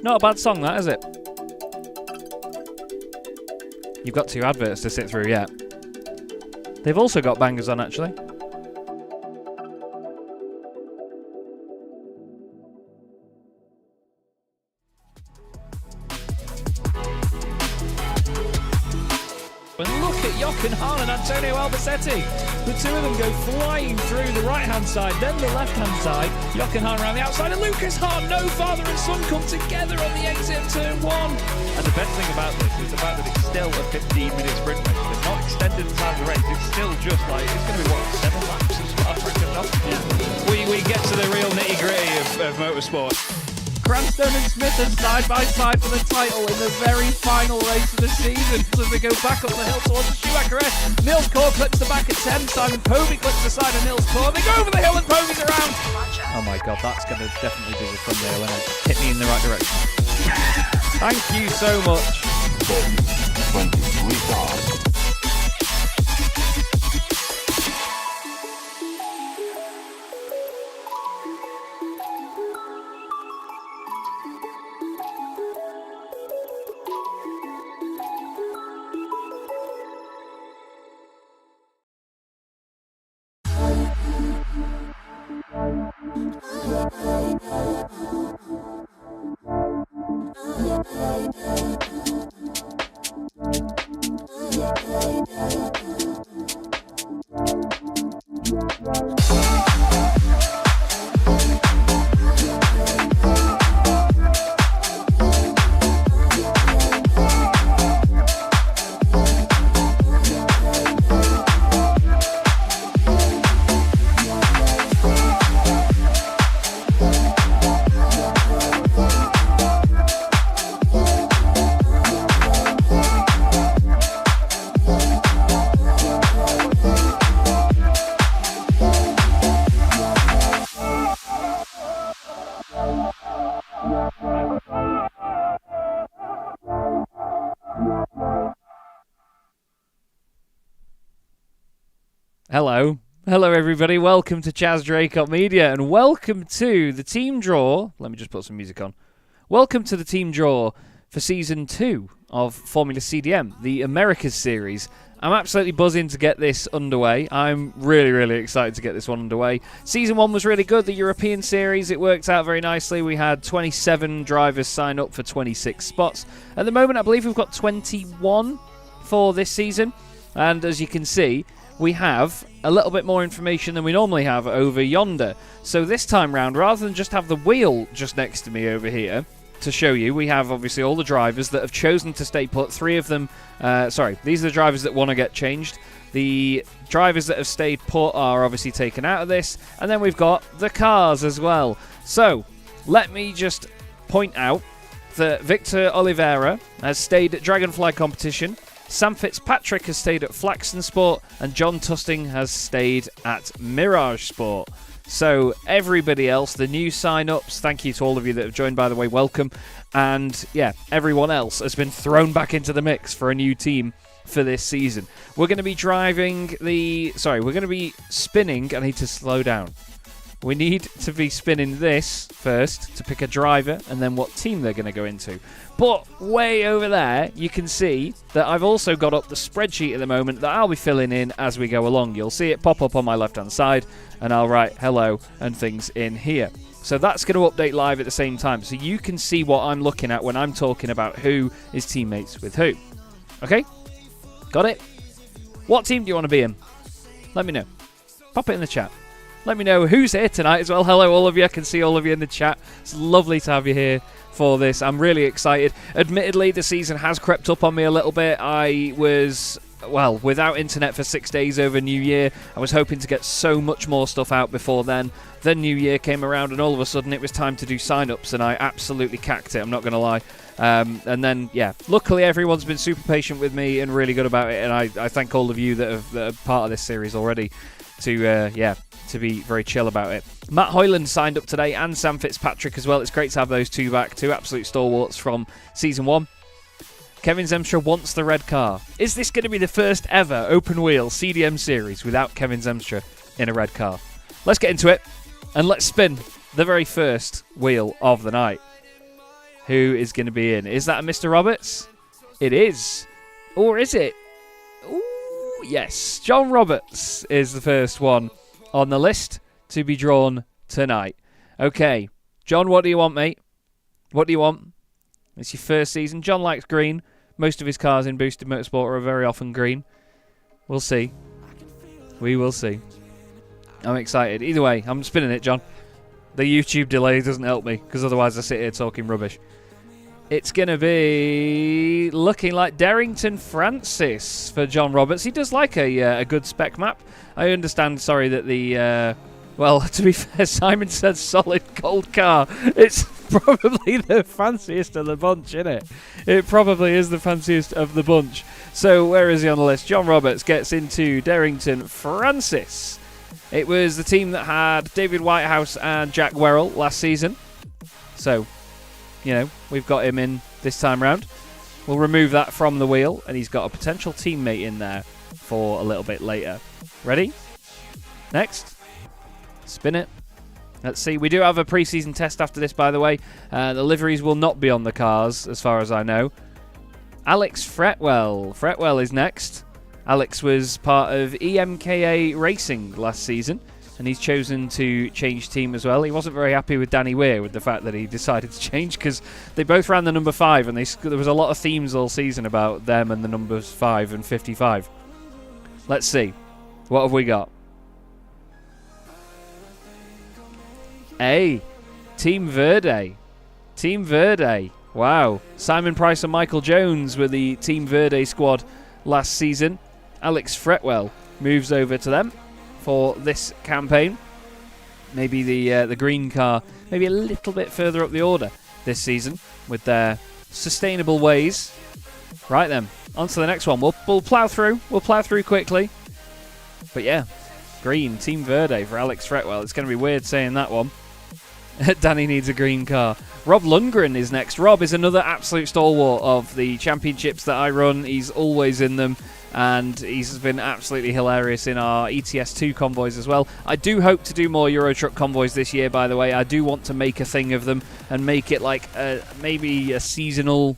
Not a bad song, that, is it? You've got 2 adverts to sit through, yeah. They've also got bangers on, actually. And look at Jochen Hahn and Antonio Albacete. The two of them go flying through the right-hand side, then the left-hand side. Jochen Hahn around the outside, and Lucas Hahn, no father and son, come together on the exit of turn 1. And the best thing about this is the fact that it's still a 15-minute sprint race. They've not extended the time of the race. It's still just like, it's going to be, what, 7 laps of Spa Francorchamps? Yeah. We get to the real nitty-gritty of motorsport. Cranstone and Smith are side by side for the title in the very final race of the season. As we go back up the hill towards the Schumacher S, Nils Kor clips the back at 10. Simon Povey clips the side of Nils Kor. They go over the hill and Povey's around. Oh my god, that's going to definitely be the thumbnail, and it hit me in the right direction. Thank you so much. 23 cars. Hello everybody, welcome to Chaz Draycott Media and welcome to the team draw. Let me just put some music on. Welcome to the team draw for Season 2 of Formula CDM, the Americas Series. I'm absolutely buzzing to get this underway. I'm really excited to get this one underway. Season 1 was really good, the European Series. It worked out very nicely. We had 27 drivers sign up for 26 spots. At the moment, I believe we've got 21 for this season. And as you can see, we have a little bit more information than we normally have over yonder. So this time round, rather than just have the wheel just next to me over here to show you, we have obviously all the drivers that have chosen to stay put. 3 of them, these are the drivers that want to get changed. The drivers that have stayed put are obviously taken out of this. And then we've got the cars as well. So let me just point out that Victor Oliveira has stayed at Dragonfly Competition. Sam Fitzpatrick has stayed at Flaxton Sport, and John Tusting has stayed at Mirage Sport. So everybody else, the new sign-ups, thank you to all of you that have joined, by the way, welcome. And yeah, everyone else has been thrown back into the mix for a new team for this season. We're going to be we're going to be spinning. I need to slow down. We need to be spinning this first to pick a driver and then what team they're going to go into. But way over there, you can see that I've also got up the spreadsheet at the moment that I'll be filling in as we go along. You'll see it pop up on my left-hand side, and I'll write hello and things in here. So that's going to update live at the same time, so you can see what I'm looking at when I'm talking about who is teammates with who. Okay? Got it? What team do you want to be in? Let me know. Pop it in the chat. Let me know who's here tonight as well. Hello, all of you. I can see all of you in the chat. It's lovely to have you here for this. I'm really excited. Admittedly, the season has crept up on me a little bit. I was, without internet for 6 days over New Year. I was hoping to get so much more stuff out before then. Then New Year came around, and all of a sudden it was time to do sign-ups, and I absolutely cacked it. I'm not going to lie. And then, yeah, luckily everyone's been super patient with me and really good about it, and I thank all of you that are part of this series already to be very chill about it. Matt Hoyland signed up today, and Sam Fitzpatrick as well. It's great to have those two back, 2 absolute stalwarts from Season 1. Kevin Zemstra wants the red car. Is this going to be the first ever open-wheel CDM series without Kevin Zemstra in a red car? Let's get into it, and let's spin the very first wheel of the night. who is going to be in. Is that a Mr. Roberts? It is. Or is it? Ooh, yes. John Roberts is the first one on the list to be drawn tonight. Okay. John, what do you want, mate? What do you want? It's your first season. John likes green. Most of his cars in Boosted Motorsport are very often green. We'll see. We will see. I'm excited. Either way, I'm spinning it, John. The YouTube delay doesn't help me, because otherwise I sit here talking rubbish. It's going to be looking like Darrington Francis for John Roberts. He does like a good spec map. I understand, sorry, that the... well, to be fair, Simon said solid gold car. It's probably the fanciest of the bunch, isn't it? It probably is the fanciest of the bunch. So where is he on the list? John Roberts gets into Darrington Francis. It was the team that had David Whitehouse and Jack Werrell last season. So, you know, we've got him in this time round. We'll remove that from the wheel, and he's got a potential teammate in there for a little bit later. Ready? Next. Spin it. Let's see. We do have a pre-season test after this, by the way. The liveries will not be on the cars, as far as I know. Alex Fretwell. Fretwell is next. Alex was part of EMKA Racing last season, and he's chosen to change team as well. He wasn't very happy with Danny Weir with the fact that he decided to change, because they both ran the number 5, and there was a lot of themes all season about them and the numbers 5 and 55. Let's see. What have we got? Hey, Team Verde. Team Verde. Wow. Simon Price and Michael Jones were the Team Verde squad last season. Alex Fretwell moves over to them for this campaign. Maybe the green car, maybe a little bit further up the order this season with their sustainable ways. Right then, on to the next one. We'll plough through. We'll plough through quickly. But yeah, green, Team Verde for Alex Fretwell. It's going to be weird saying that one. Danny needs a green car. Rob Lundgren is next. Rob is another absolute stalwart of the championships that I run. He's always in them, and he's been absolutely hilarious in our ETS2 convoys as well. I do hope to do more Euro Truck convoys this year, by the way. I do want to make a thing of them and make it like maybe a seasonal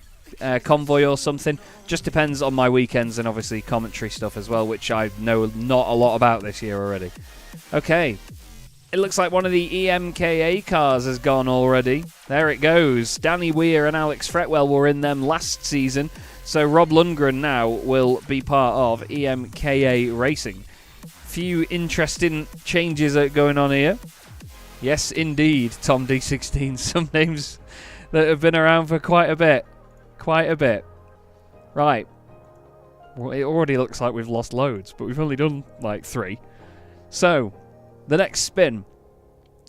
convoy or something. Just depends on my weekends and obviously commentary stuff as well, which I know not a lot about this year already. Okay. It looks like one of the EMKA cars has gone already. There it goes. Danny Weir and Alex Fretwell were in them last season. So Rob Lundgren now will be part of EMKA Racing. Few interesting changes are going on here. Yes, indeed, Tom D16. Some names that have been around for quite a bit. Quite a bit. Right. Well, it already looks like we've lost loads, but we've only done like 3. So... the next spin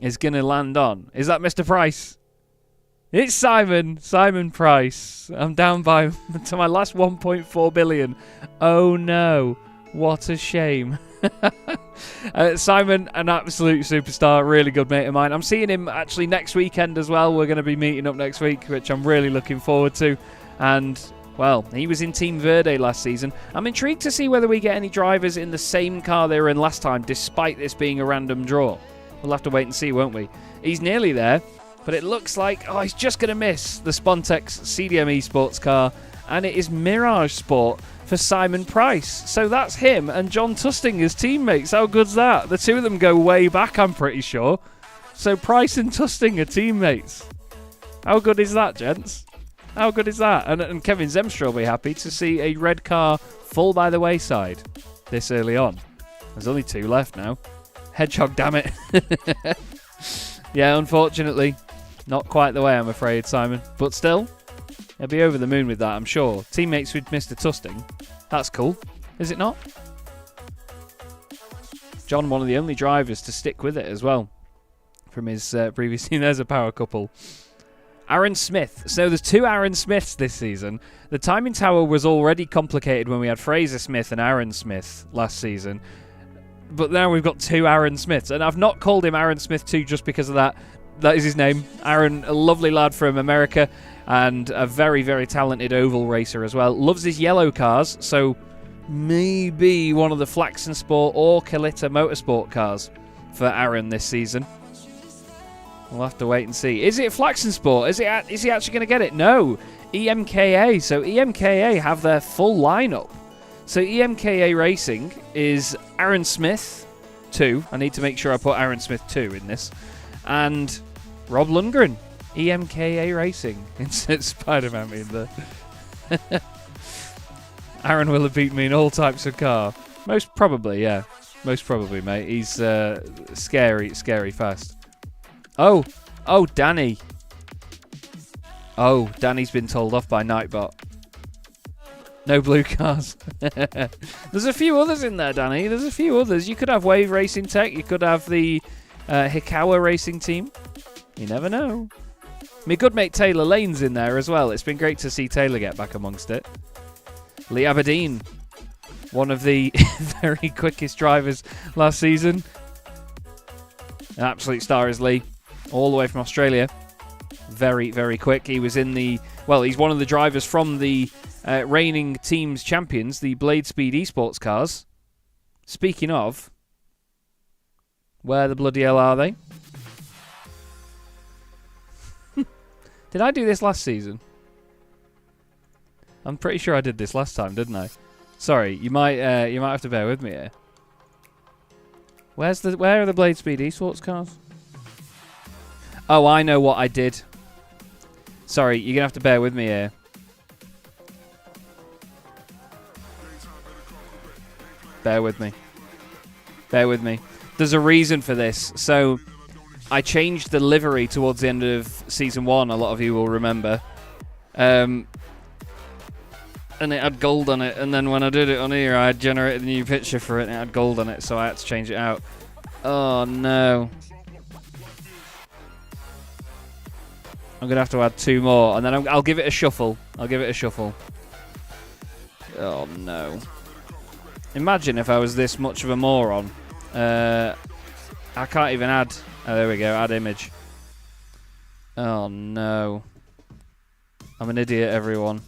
is going to land on... is that Mr. Price? It's Simon. Simon Price. I'm down by to my last 1.4 billion. Oh no. What a shame. Simon, an absolute superstar. Really good mate of mine. I'm seeing him actually next weekend as well. We're going to be meeting up next week, which I'm really looking forward to. And... well, he was in Team Verde last season. I'm intrigued to see whether we get any drivers in the same car they were in last time, despite this being a random draw. We'll have to wait and see, won't we? He's nearly there, but it looks like, oh, he's just going to miss the Spontex CDM Esports car, and it is Mirage Sport for Simon Price. So that's him and John Tusting as teammates. How good's that? The two of them go way back, I'm pretty sure. So Price and Tusting are teammates. How good is that, gents? How good is that? And Kevin Zemstra will be happy to see a red car fall by the wayside this early on. There's only 2 left now. Hedgehog, damn it. Yeah, unfortunately, not quite the way, I'm afraid, Simon. But still, he'll be over the moon with that, I'm sure. Teammates with Mr. Tusting. That's cool, is it not? John, one of the only drivers to stick with it as well from his previous team. There's a power couple. Aaron Smith. So there's 2 Aaron Smiths this season. The timing tower was already complicated when we had Fraser Smith and Aaron Smith last season. But now we've got 2 Aaron Smiths. And I've not called him Aaron Smith 2 just because of that. That is his name. Aaron, a lovely lad from America and a very, very talented oval racer as well. Loves his yellow cars. So maybe one of the Flaxen Sport or Kalita Motorsport cars for Aaron this season. We'll have to wait and see. Is it Flaxen Sport? Is he actually going to get it? No. EMKA. So EMKA have their full lineup. So EMKA Racing is Aaron Smith, 2. I need to make sure I put Aaron Smith 2 in this. And Rob Lundgren, EMKA Racing. Insert Spider-Man in there. Aaron will have beaten me in all types of car. Most probably, yeah. Most probably, mate. He's scary fast. Oh, Danny. Oh, Danny's been told off by Nightbot. No blue cars. There's a few others in there, Danny. There's a few others. You could have Wave Racing Tech. You could have the Hikawa Racing Team. You never know. My good mate Taylor Lane's in there as well. It's been great to see Taylor get back amongst it. Lee Aberdeen. One of the very quickest drivers last season. An absolute star is Lee. All the way from Australia. Very, very quick. He was in the... Well, he's one of the drivers from the reigning team's champions, the Blade Speed Esports cars. Speaking of, where the bloody hell are they? Did I do this last season? I'm pretty sure I did this last time, didn't I? Sorry, you might have to bear with me here. Where are the Blade Speed Esports cars? Oh, I know what I did. Sorry, you're going to have to bear with me here. Bear with me. Bear with me. There's a reason for this. So, I changed the livery towards the end of Season 1, a lot of you will remember. And it had gold on it. And then when I did it on here, I had generated a new picture for it and it had gold on it, so I had to change it out. Oh, no. I'm going to have to add 2 more, and then I'll give it a shuffle. I'll give it a shuffle. Oh, no. Imagine if I was this much of a moron. I can't even add... Oh, there we go. Add image. Oh, no. I'm an idiot, everyone.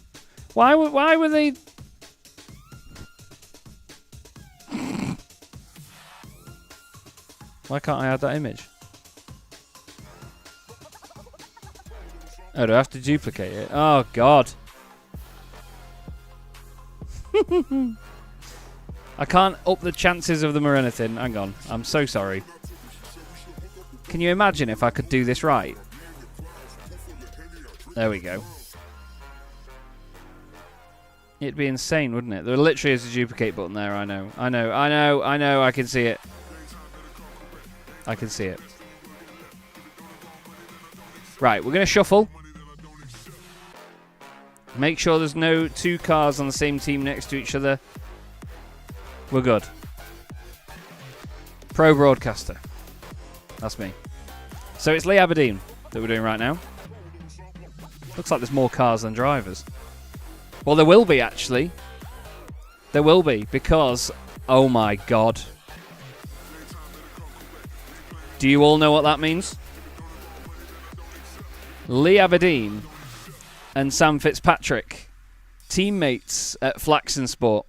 Why were they... Why can't I add that image? Oh, do I have to duplicate it? Oh, God. I can't up the chances of them or anything. Hang on. I'm so sorry. Can you imagine if I could do this right? There we go. It'd be insane, wouldn't it? There literally is a duplicate button there, I know. I can see it. I can see it. Right, we're going to shuffle. Make sure there's no 2 cars on the same team next to each other. We're good. Pro broadcaster. That's me. So it's Lee Aberdeen that we're doing right now. Looks like there's more cars than drivers. Well, there will be, actually. There will be, because... Oh, my God. Do you all know what that means? Lee Aberdeen and Sam Fitzpatrick, teammates at Flaxen Sport.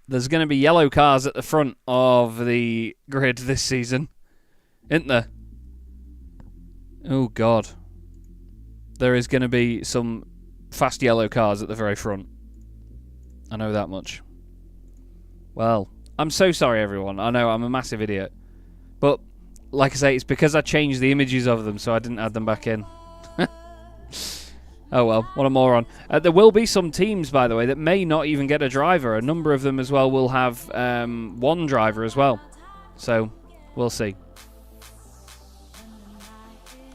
There's going to be yellow cars at the front of the grid this season, isn't there? Oh, God. There is going to be some fast yellow cars at the very front. I know that much. Well, I'm so sorry, everyone. I know I'm a massive idiot. But, like I say, it's because I changed the images of them, so I didn't add them back in. Oh well, what a moron. There will be some teams, by the way, that may not even get a driver. A number of them as well will have 1 driver as well. So, we'll see.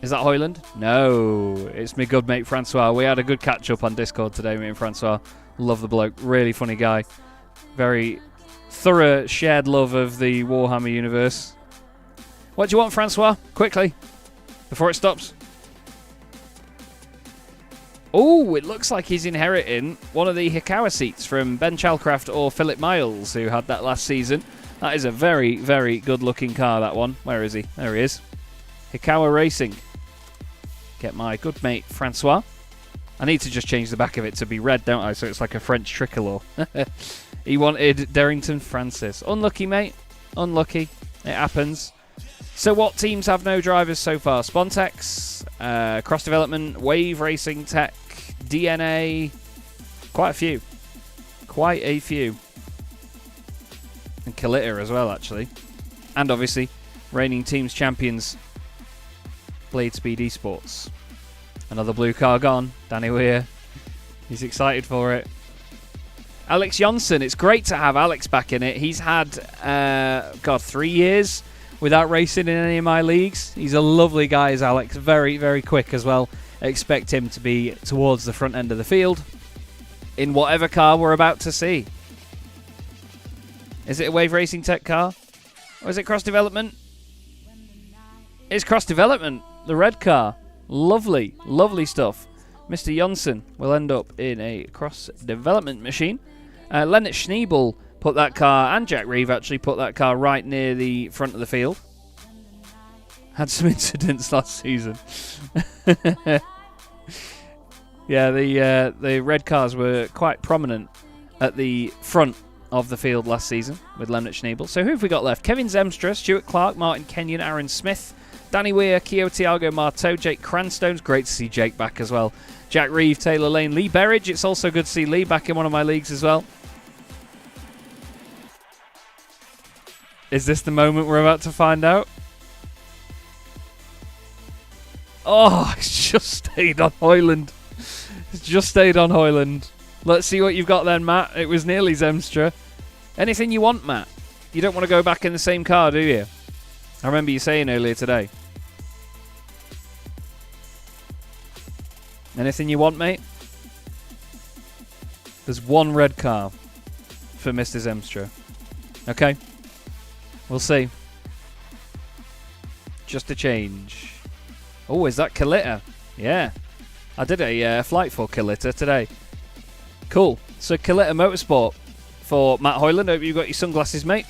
Is that Hoyland? No, it's my good mate Francois. We had a good catch-up on Discord today, me and Francois. Love the bloke. Really funny guy. Very thorough shared love of the Warhammer universe. What do you want, Francois? Quickly, before it stops. Oh, it looks like he's inheriting one of the Hikawa seats from Ben Chalcraft or Philip Miles, who had that last season. That is a very, very good-looking car, that one. Where is he? There he is. Hikawa Racing. Get my good mate, Francois. I need to just change the back of it to be red, don't I? So it's like a French tricolour. He wanted Darrington Francis. Unlucky, mate. Unlucky. It happens. So what teams have no drivers so far? Spontex, Cross Development, Wave Racing Tech, DNA. Quite a few. Quite a few. And Kalita as well, actually. And obviously, reigning teams champions, Blade Speed Esports. Another blue car gone. Danny Weir. He's excited for it. Alex Jonsson. It's great to have Alex back in it. He's had, 3 years without racing in any of my leagues. He's a lovely guy, is Alex. Very, very quick as well. I expect him to be towards the front end of the field in whatever car we're about to see. Is it a Wave Racing Tech car? Or is it Cross Development? It's Cross Development, the red car. Lovely, lovely stuff. Mr. Jonsson will end up in a Cross Development machine. Lennart Schneebel put that car, and Jack Reeve actually put that car right near the front of the field. Had some incidents last season. Yeah, the red cars were quite prominent at the front of the field last season with Lennart Schneebel. So who have we got left? Kevin Zemstra, Stuart Clark, Martin Kenyon, Aaron Smith, Danny Weir, Keo Tiago Marteau, Jake Cranstone's great to see Jake back as well. Jack Reeve, Taylor Lane, Lee Berridge. It's also good to see Lee back in one of my leagues as well. Is this the moment we're about to find out? Oh, it's just stayed on Hoyland. It's just stayed on Hoyland. Let's see what you've got then, Matt. It was nearly Zemstra. Anything you want, Matt? You don't want to go back in the same car, do you? I remember you saying earlier today. Anything you want, mate? There's one red car for Mr. Zemstra. Okay. We'll see. Just a change. Oh, is that Kalita? Yeah. I did a flight for Kalita today. Cool. So Kalita Motorsport for Matt Hoyland. Hope you've got your sunglasses, mate.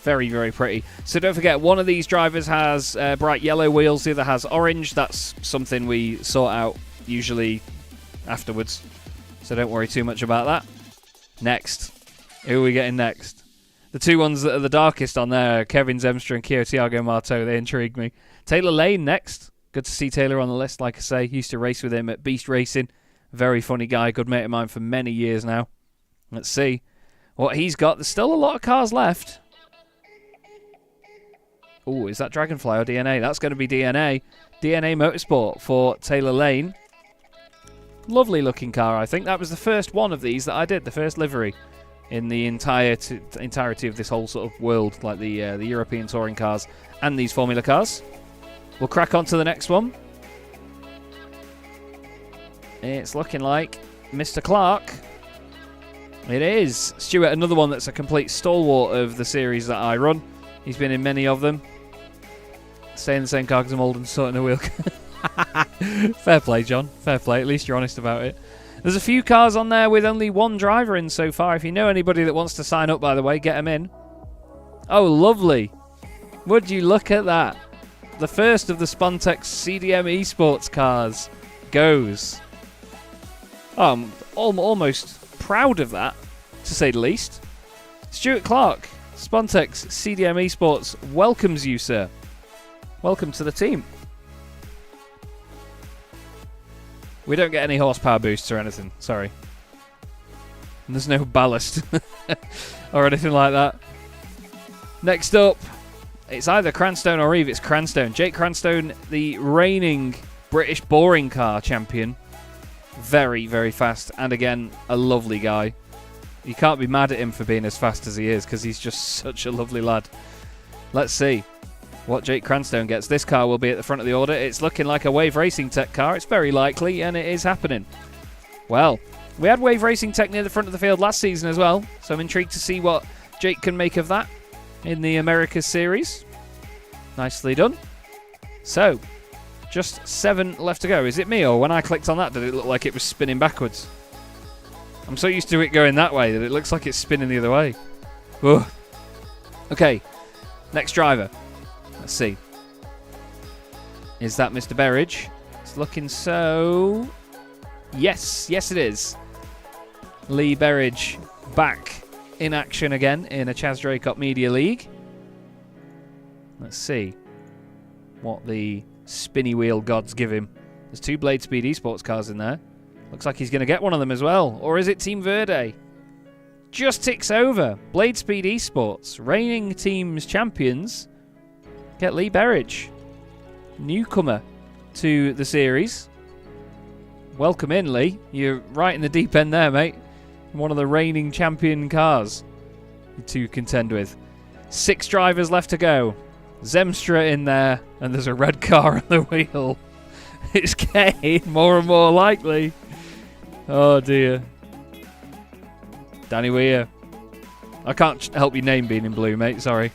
Very, very pretty. So don't forget, one of these drivers has bright yellow wheels, the other has orange. That's something we sort out usually afterwards. So don't worry too much about that. Next. Who are we getting next? The two ones that are the darkest on there, Kevin Zemstra and Keo Tiago Marteau, they intrigue me. Taylor Lane next. Good to see Taylor on the list, like I say. Used to race with him at Beast Racing. Very funny guy, good mate of mine for many years now. Let's see what he's got. There's still a lot of cars left. Oh, is that Dragonfly or DNA? That's going to be DNA. DNA Motorsport for Taylor Lane. Lovely looking car, I think. That was the first one of these that I did, the first livery in the entirety of this whole sort of world, like the European touring cars and these Formula cars. We'll crack on to the next one. It's looking like Mr. Clark. It is. Stuart, another one that's a complete stalwart of the series that I run. He's been in many of them. Stay in the same car because I'm old and sorting a wheel. Fair play, John. Fair play. At least you're honest about it. There's a few cars on there with only one driver in so far. If you know anybody that wants to sign up, by the way, get them in. Oh, lovely. Would you look at that? The first of the Spontex CDM Esports cars goes. I'm almost proud of that, to say the least. Stuart Clark, Spontex CDM Esports welcomes you, sir. Welcome to the team. We don't get any horsepower boosts or anything, sorry. And there's no ballast or anything like that. Next up, it's either Cranstone or Reeve. It's Cranstone. Jake Cranstone, the reigning British boring car champion. Very, very fast. And again, a lovely guy. You can't be mad at him for being as fast as he is because he's just such a lovely lad. Let's see what Jake Cranstone gets. This car will be at the front of the order. It's looking like a Wave Racing Tech car. It's very likely, and it is happening. Well, we had Wave Racing Tech near the front of the field last season as well, so I'm intrigued to see what Jake can make of that in the Americas Series. Nicely done. So, just 7 left to go. Is it me, or when I clicked on that, did it look like it was spinning backwards? I'm so used to it going that way that it looks like it's spinning the other way. Ugh. Okay, next driver. Let's see. Is that Mr. Berridge? It's looking so... Yes, yes it is. Lee Berridge back in action again in a Chaz Draycott Media League. Let's see what the spinny wheel gods give him. There's 2 Blade Speed Esports cars in there. Looks like he's going to get one of them as well. Or is it Team Verde? Just ticks over. Blade Speed Esports, reigning teams champions, get Lee Berridge, newcomer to the series. Welcome in, Lee. You're right in the deep end there, mate. One of the reigning champion cars to contend with. 6 drivers left to go. Zemstra in there, and there's a red car on the wheel. It's getting more and more likely. Oh dear. Danny Weir. I can't help your name being in blue, mate. Sorry.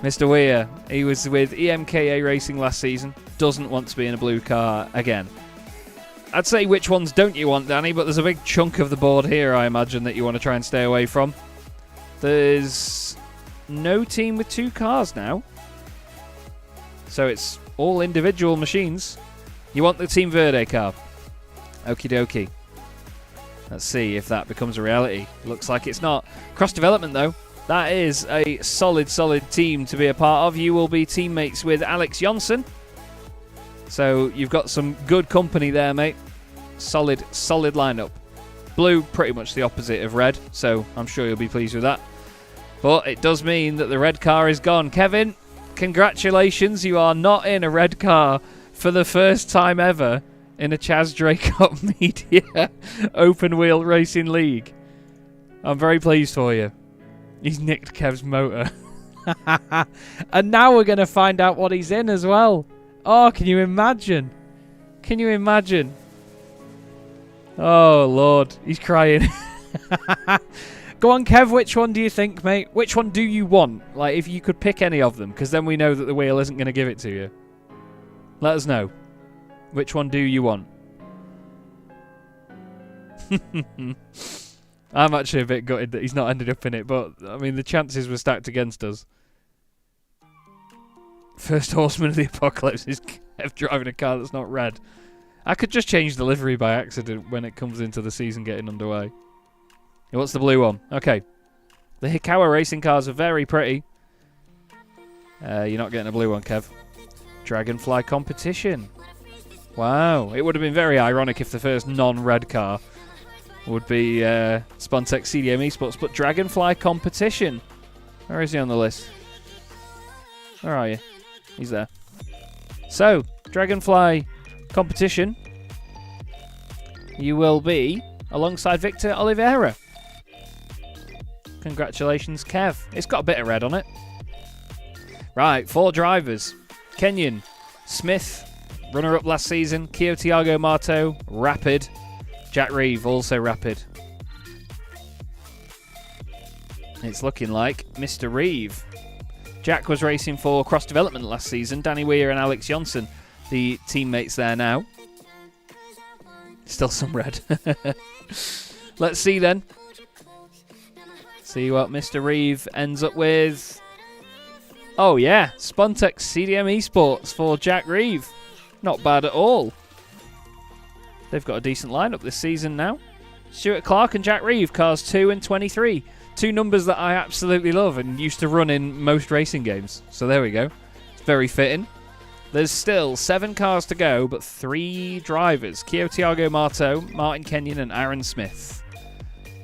Mr. Weir. He was with EMKA Racing last season. Doesn't want to be in a blue car again. I'd say which ones don't you want, Danny, but there's a big chunk of the board here, I imagine, that you want to try and stay away from. There's no team with 2 cars now. So it's all individual machines. You want the Team Verde car. Okie dokie. Let's see if that becomes a reality. Looks like it's not. Cross development, though. That is a solid team to be a part of. You will be teammates with Alex Jonsson. So you've got some good company there, mate. Solid lineup. Blue, pretty much the opposite of red, so I'm sure you'll be pleased with that. But it does mean that the red car is gone. Kevin, congratulations. You are not in a red car for the first time ever in a Chaz Draycott Media Open Wheel Racing League. I'm very pleased for you. He's nicked Kev's motor. And now we're going to find out what he's in as well. Oh, can you imagine? Can you imagine? Oh, Lord. He's crying. Go on, Kev. Which one do you think, mate? Which one do you want? Like, if you could pick any of them, because then we know that the wheel isn't going to give it to you. Let us know. Which one do you want? I'm actually a bit gutted that he's not ended up in it, but, I mean, the chances were stacked against us. First horseman of the apocalypse is Kev driving a car that's not red. I could just change the livery by accident when it comes into the season getting underway. What's the blue one? Okay. The Hikawa racing cars are very pretty. You're not getting a blue one, Kev. Dragonfly competition. Wow. It would have been very ironic if the first non-red car would be Spontex CDM Esports, but Dragonfly competition. Where is he on the list? Where are you? He's there. So, Dragonfly competition. You will be alongside Victor Oliveira. Congratulations, Kev. It's got a bit of red on it. Right, 4 drivers. Kenyon, Smith, runner-up last season. Keo Tiago Marto, rapid. Jack Reeve, also rapid. It's looking like Mr. Reeve. Jack was racing for Cross Development last season. Danny Weir and Alex Jonsson, the teammates there now. Still some red. Let's see then. See what Mr. Reeve ends up with. Oh yeah, Spontex CDM Esports for Jack Reeve. Not bad at all. They've got a decent lineup this season now. Stuart Clark and Jack Reeve, cars 2 and 23. 2 numbers that I absolutely love and used to run in most racing games. So there we go. It's very fitting. There's still 7 cars to go, but 3 drivers. Keo Tiago Marto, Martin Kenyon and Aaron Smith.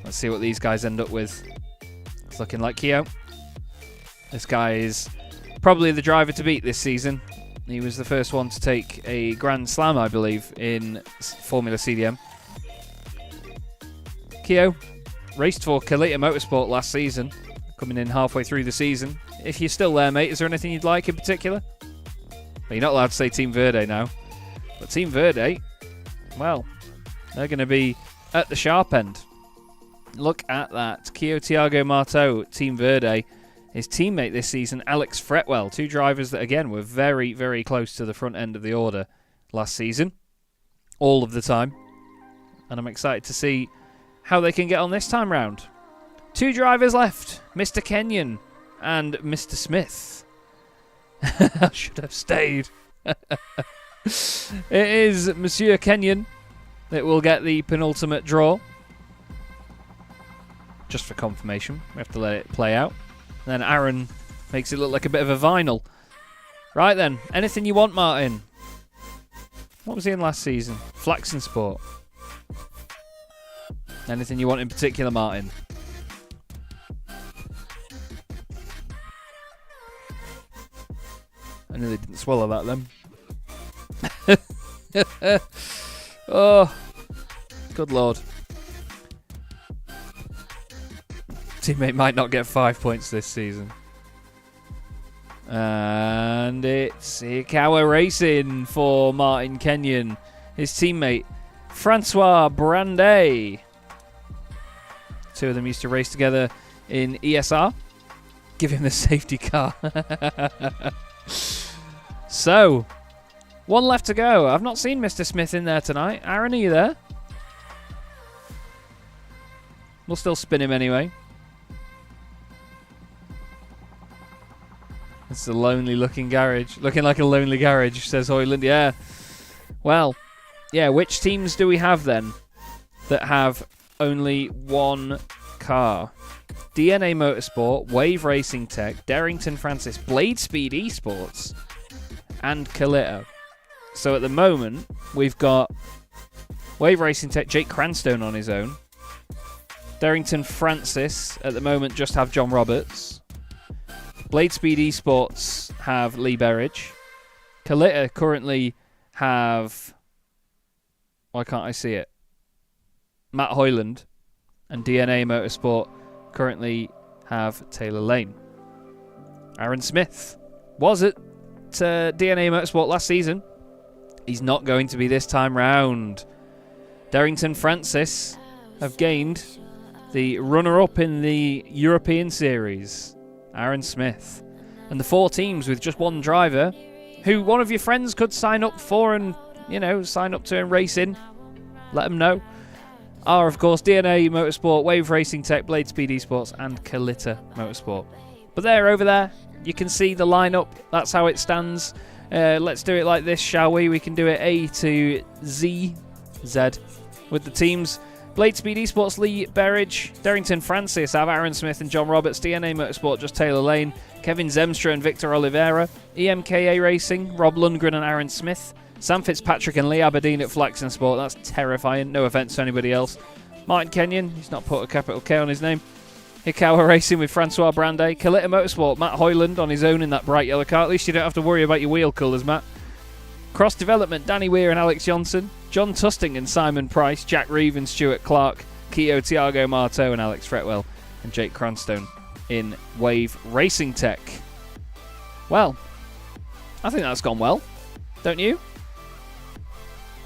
Let's see what these guys end up with. It's looking like Keo. This guy is probably the driver to beat this season. He was the first one to take a Grand Slam, I believe, in Formula CDM. Keo raced for Kalita Motorsport last season, coming in halfway through the season. If you're still there, mate, is there anything you'd like in particular? Well, you're not allowed to say Team Verde now. But Team Verde, well, they're going to be at the sharp end. Look at that. Keo Tiago Marto, Team Verde. His teammate this season, Alex Fretwell. 2 drivers that, again, were very, very close to the front end of the order last season. All of the time. And I'm excited to see how they can get on this time round. 2 drivers left. Mr. Kenyon and Mr. Smith. I should have stayed. It is Monsieur Kenyon that will get the penultimate draw. Just for confirmation. We have to let it play out. Then Aaron Makes it look like a bit of a vinyl. Right then, anything you want, Martin? What was he in last season? Flaxen Sport. Anything you want in particular, Martin? I nearly didn't swallow that then. Oh, good lord. Teammate might not get 5 points this season. And it's Ikawa Racing for Martin Kenyon. His teammate, Francois Brandet. Two of them used to race together in ESR. Give him the safety car. So, one left to go. I've not seen Mr. Smith in there tonight. Aaron, are you there? We'll still spin him anyway. It's a lonely looking garage. Looking like a lonely garage, says Hoyland. Yeah. Well, yeah, which teams do we have then that have only one car? DNA Motorsport, Wave Racing Tech, Darrington Francis, Blade Speed Esports, and Kalita. So at the moment, we've got Wave Racing Tech, Jake Cranstone on his own. Darrington Francis, at the moment, just have John Roberts. Blade Speed Esports have Lee Berridge. Kalita currently have... Why can't I see it? Matt Hoyland. And DNA Motorsport currently have Taylor Lane. Aaron Smith was at DNA Motorsport last season. He's not going to be this time round. Darrington Francis have gained the runner-up in the European Series, Aaron Smith. And the four teams with just one driver, who one of your friends could sign up for and, you know, sign up to and race in, let them know, are, of course, DNA Motorsport, Wave Racing Tech, Blade Speed Esports, and Kalita Motorsport. But they're over there. You can see the lineup. That's how it stands. Let's do it like this, shall we? We can do it A to Z with the teams. Blade Speed Esports, Lee Berridge, Darrington Francis have Aaron Smith and John Roberts. DNA Motorsport, just Taylor Lane, Kevin Zemstra and Victor Oliveira. EMKA Racing, Rob Lundgren and Aaron Smith. Sam Fitzpatrick and Lee Aberdeen at Flaxen Sport. That's terrifying. No offence to anybody else. Martin Kenyon, he's not put a capital K on his name. Hikawa Racing with Francois Brandet. Kalita Motorsport, Matt Hoyland on his own in that bright yellow car. At least you don't have to worry about your wheel colours, Matt. Cross Development, Danny Weir and Alex Johnson. John Tusting and Simon Price. Jack Reeve and Stuart Clark. Keto Tiago Marto and Alex Fretwell. And Jake Cranstone in Wave Racing Tech. Well, I think that's gone well. Don't you?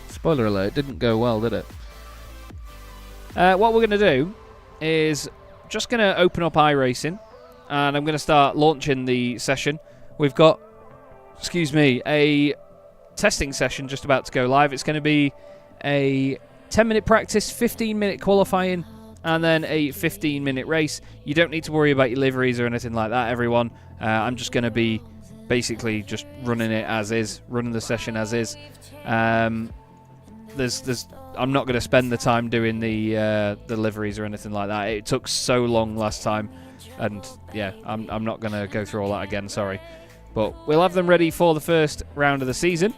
Spoiler alert, it didn't go well, did it? What we're going to do is just going to open up iRacing, and I'm going to start launching the session. We've got, a testing session just about to go live. It's going to be a 10-minute practice, 15-minute qualifying, and then a 15-minute race. You don't need to worry about your liveries or anything like that, everyone. I'm just going to be basically just running it as is, running the session as is. I'm not going to spend the time doing the liveries or anything like that. It took so long last time, and yeah, I'm not going to go through all that again, sorry. But we'll have them ready for the first round of the season.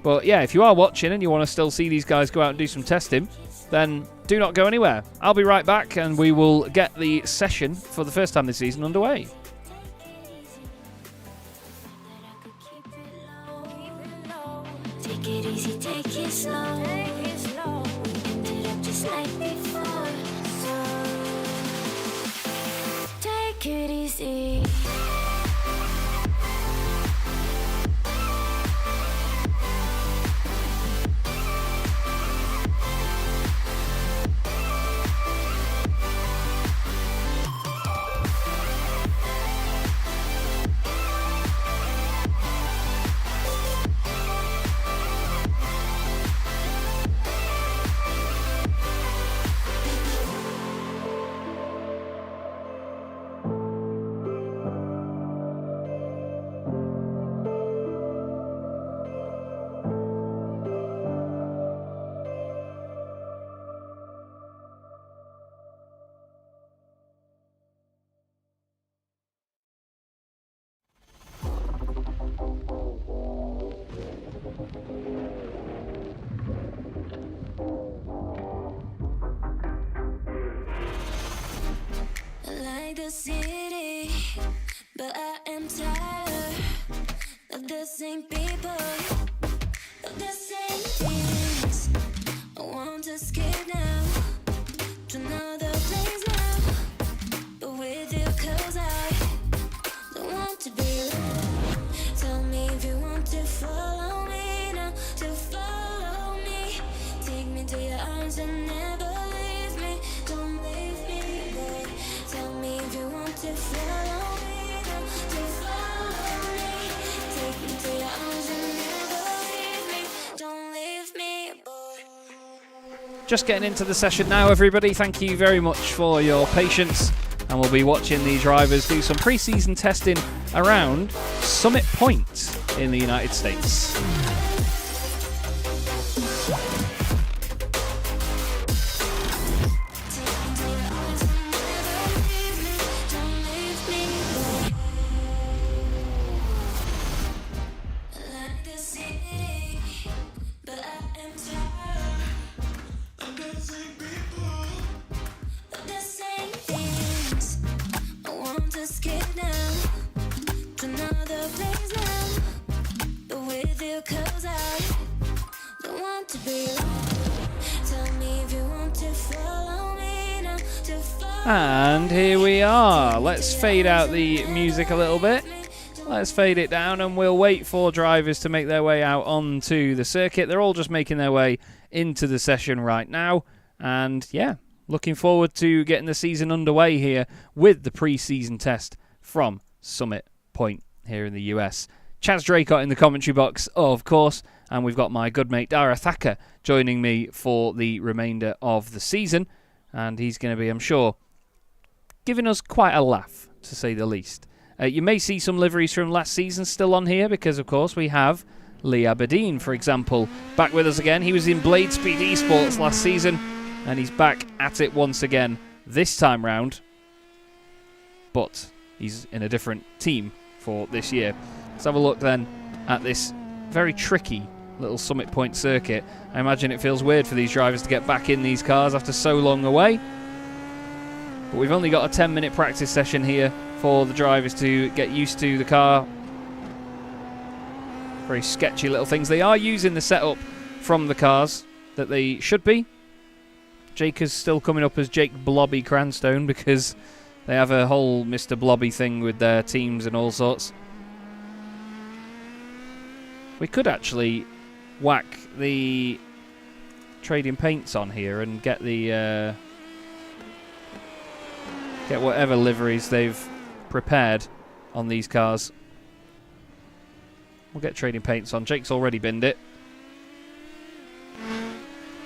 But yeah, if you are watching and you want to still see these guys go out and do some testing, then do not go anywhere. I'll be right back, and we will get the session for the first time this season underway. Take it easy, take it slow. Ended up just like before. So take it easy. same people, the same things. I want to escape now to another place now, but with you 'cause I don't want to be alone. Tell me if you want to follow me now, to follow me. Take me to your arms and never leave me. Don't leave me, boy. Tell me if you want to follow me now, to follow me. Take me to your arms and never leave me. Don't leave me, boy. Just getting into the session now, everybody. Thank you very much for your patience. And we'll be watching the drivers do some pre-season testing around Summit Point in the United States. And here we are. Let's fade out the music a little bit. Let's fade it down and we'll wait for drivers to make their way out onto the circuit. They're all just making their way into the session right now. And yeah, looking forward to getting the season underway here with the pre-season test from Summit Point here in the US. Chaz Draycott in the commentary box, of course. And we've got my good mate Dara Thacker joining me for the remainder of the season. And he's going to be, I'm sure, giving us quite a laugh, to say the least. You may see some liveries from last season still on here because, of course, we have Lee Aberdeen, for example, back with us again. He was in Blade Speed Esports last season, and he's back at it once again this time round. But he's in a different team for this year. Let's have a look then at this very tricky little Summit Point circuit. I imagine it feels weird for these drivers to get back in these cars after so long away. But we've only got a 10-minute practice session here for the drivers to get used to the car. Very sketchy little things. They are using the setup from the cars that they should be. Jake is still coming up as Jake Blobby Cranstone because they have a whole Mr. Blobby thing with their teams and all sorts. We could actually whack the trading paints on here and get the get whatever liveries they've prepared on these cars. We'll get trading paints on. Jake's already binned it.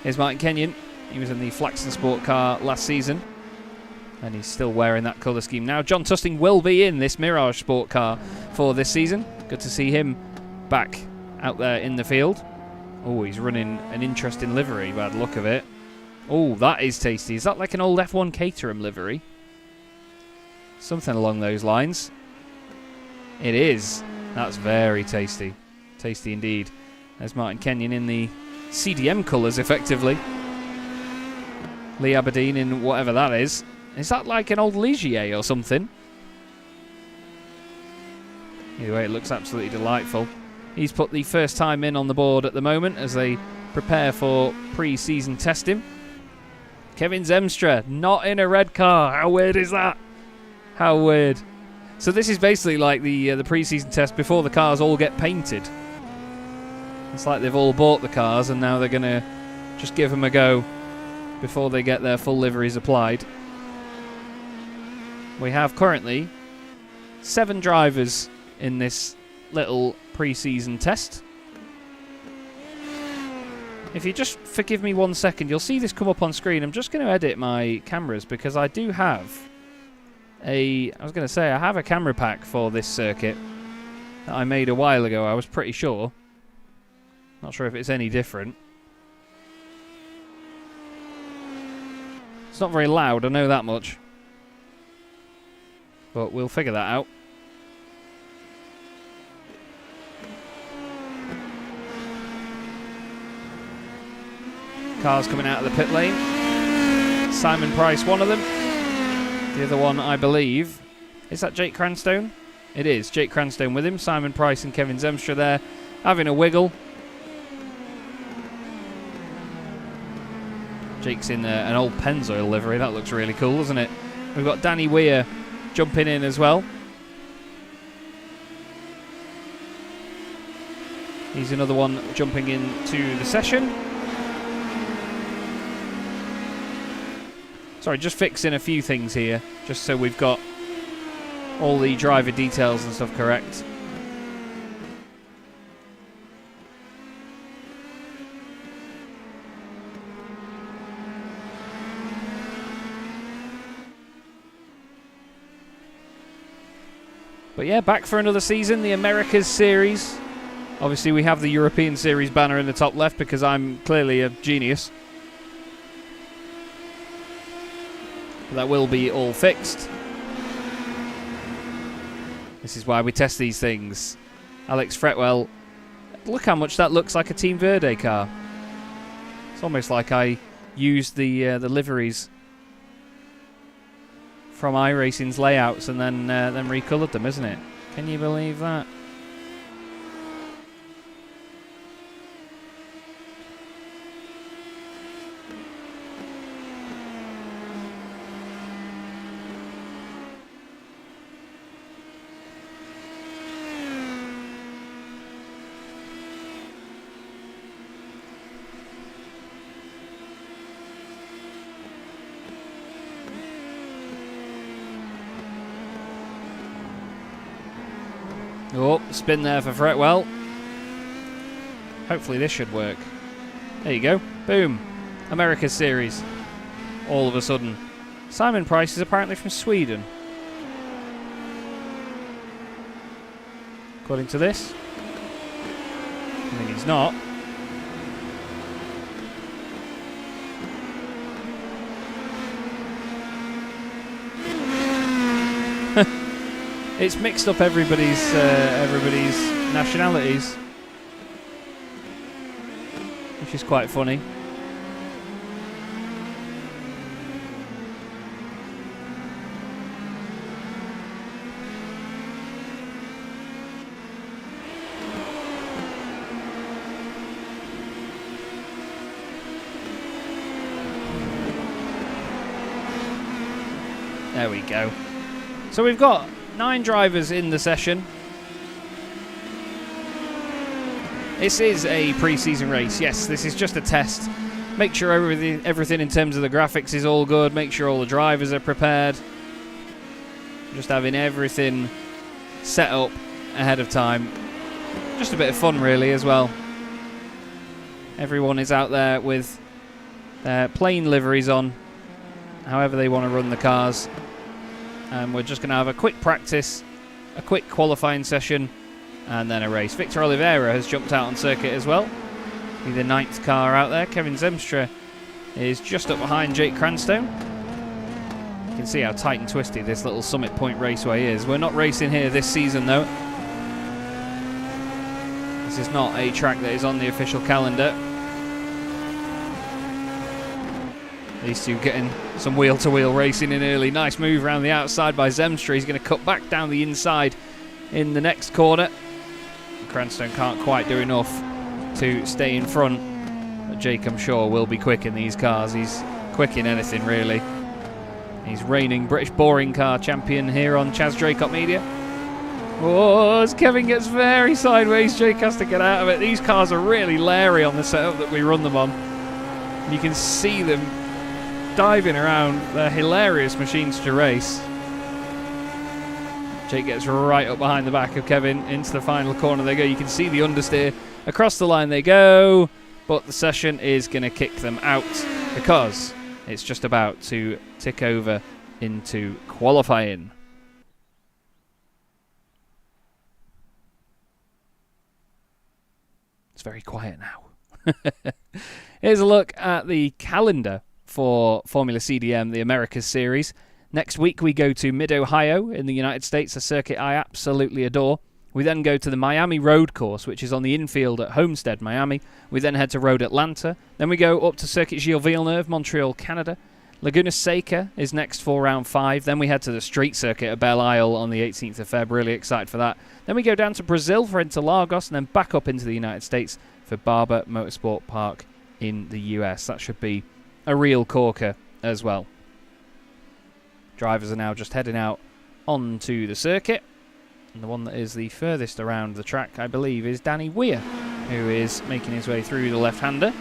Here's Martin Kenyon. He was in the Flaxon Sport car last season, and he's still wearing that colour scheme now. John Tusting will be in this Mirage Sport car for this season. Good to see him back out there in the field. Oh, he's running an interesting livery by the look of it. Oh, that is tasty. Is that like an old F1 Caterham livery? Something along those lines. It is. That's very tasty. Tasty indeed. There's Martin Kenyon in the CDM colours, effectively. Lee Aberdeen in whatever that is. Is that like an old Ligier or something? Either way, it looks absolutely delightful. He's put the first time in on the board at the moment as they prepare for pre-season testing. Kevin Zemstra, not in a red car. How weird is that? How weird. So this is basically like the pre-season test before the cars all get painted. It's like they've all bought the cars and now they're going to just give them a go before they get their full liveries applied. We have currently 7 drivers in this little pre-season test. If you just forgive me 1 second, you'll see this come up on screen. I'm just going to edit my cameras because I do have I have a camera pack for this circuit that I made a while ago, I was pretty sure. Not sure if it's any different. It's not very loud, I know that much. But we'll figure that out. Cars coming out of the pit lane. Simon Price, one of them. The other one, I believe, is that Jake Cranstone? It is. Jake Cranstone with him. Simon Price and Kevin Zemstra there having a wiggle. Jake's in an old Pennzoil livery. That looks really cool, doesn't it? We've got Danny Weir jumping in as well. He's another one jumping into the session. Sorry, just fixing a few things here, just so we've got all the driver details and stuff correct. But yeah, back for another season, the Americas Series. Obviously, we have the European Series banner in the top left because I'm clearly a genius. But that will be all fixed. This is why we test these things. Alex Fretwell, look how much that looks like a Team Verde car. It's almost like I used the liveries from iRacing's layouts and then recoloured them, isn't it? Can you believe that? Oh, spin there for Fretwell. Hopefully this should work. There you go. Boom. Americas Series. All of a sudden. Simon Price is apparently from Sweden. According to this. I mean, he's not. It's mixed up everybody's nationalities, which is quite funny. There we go. So we've got 9 drivers in the session. This is a pre-season race. Yes, this is just a test. Make sure everything in terms of the graphics is all good. Make sure all the drivers are prepared. Just having everything set up ahead of time. Just a bit of fun, really, as well. Everyone is out there with their plain liveries on, however they want to run the cars. And we're just going to have a quick practice, a quick qualifying session, and then a race. Victor Oliveira has jumped out on circuit as well. Be the 9th car out there. Kevin Zemstra is just up behind Jake Cranstone. You can see how tight and twisty this little Summit Point Raceway is. We're not racing here this season, though. This is not a track that is on the official calendar. These two getting some wheel-to-wheel racing in early. Nice move around the outside by Zemstra. He's going to cut back down the inside in the next corner. Cranstone can't quite do enough to stay in front. But Jake, I'm sure, will be quick in these cars. He's quick in anything, really. He's reigning British Boring Car Champion here on Chaz Draycott Media. Oh, as Kevin gets very sideways, Jake has to get out of it. These cars are really leery on the setup that we run them on. You can see them diving around. They're hilarious machines to race. Jake gets right up behind the back of Kevin into the final corner. They go. You can see the understeer. Across the line they go, but the session is going to kick them out because it's just about to tick over into qualifying. It's very quiet now. Here's a look at the calendar for Formula CDM, the Americas Series. Next week we go to Mid-Ohio in the United States, a circuit I absolutely adore. We then go to the Miami Road Course, which is on the infield at Homestead, Miami. We then head to Road Atlanta. Then we go up to Circuit Gilles Villeneuve, Montreal, Canada. Laguna Seca is next for round 5. Then we head to the street circuit at Belle Isle on the 18th of Feb. Really excited for that. Then we go down to Brazil for Interlagos, and then back up into the United States for Barber Motorsport Park in the US. That should be a real corker as well. Drivers are now just heading out onto the circuit. And the one that is the furthest around the track, I believe, is Danny Weir, who is making his way through the left-hander.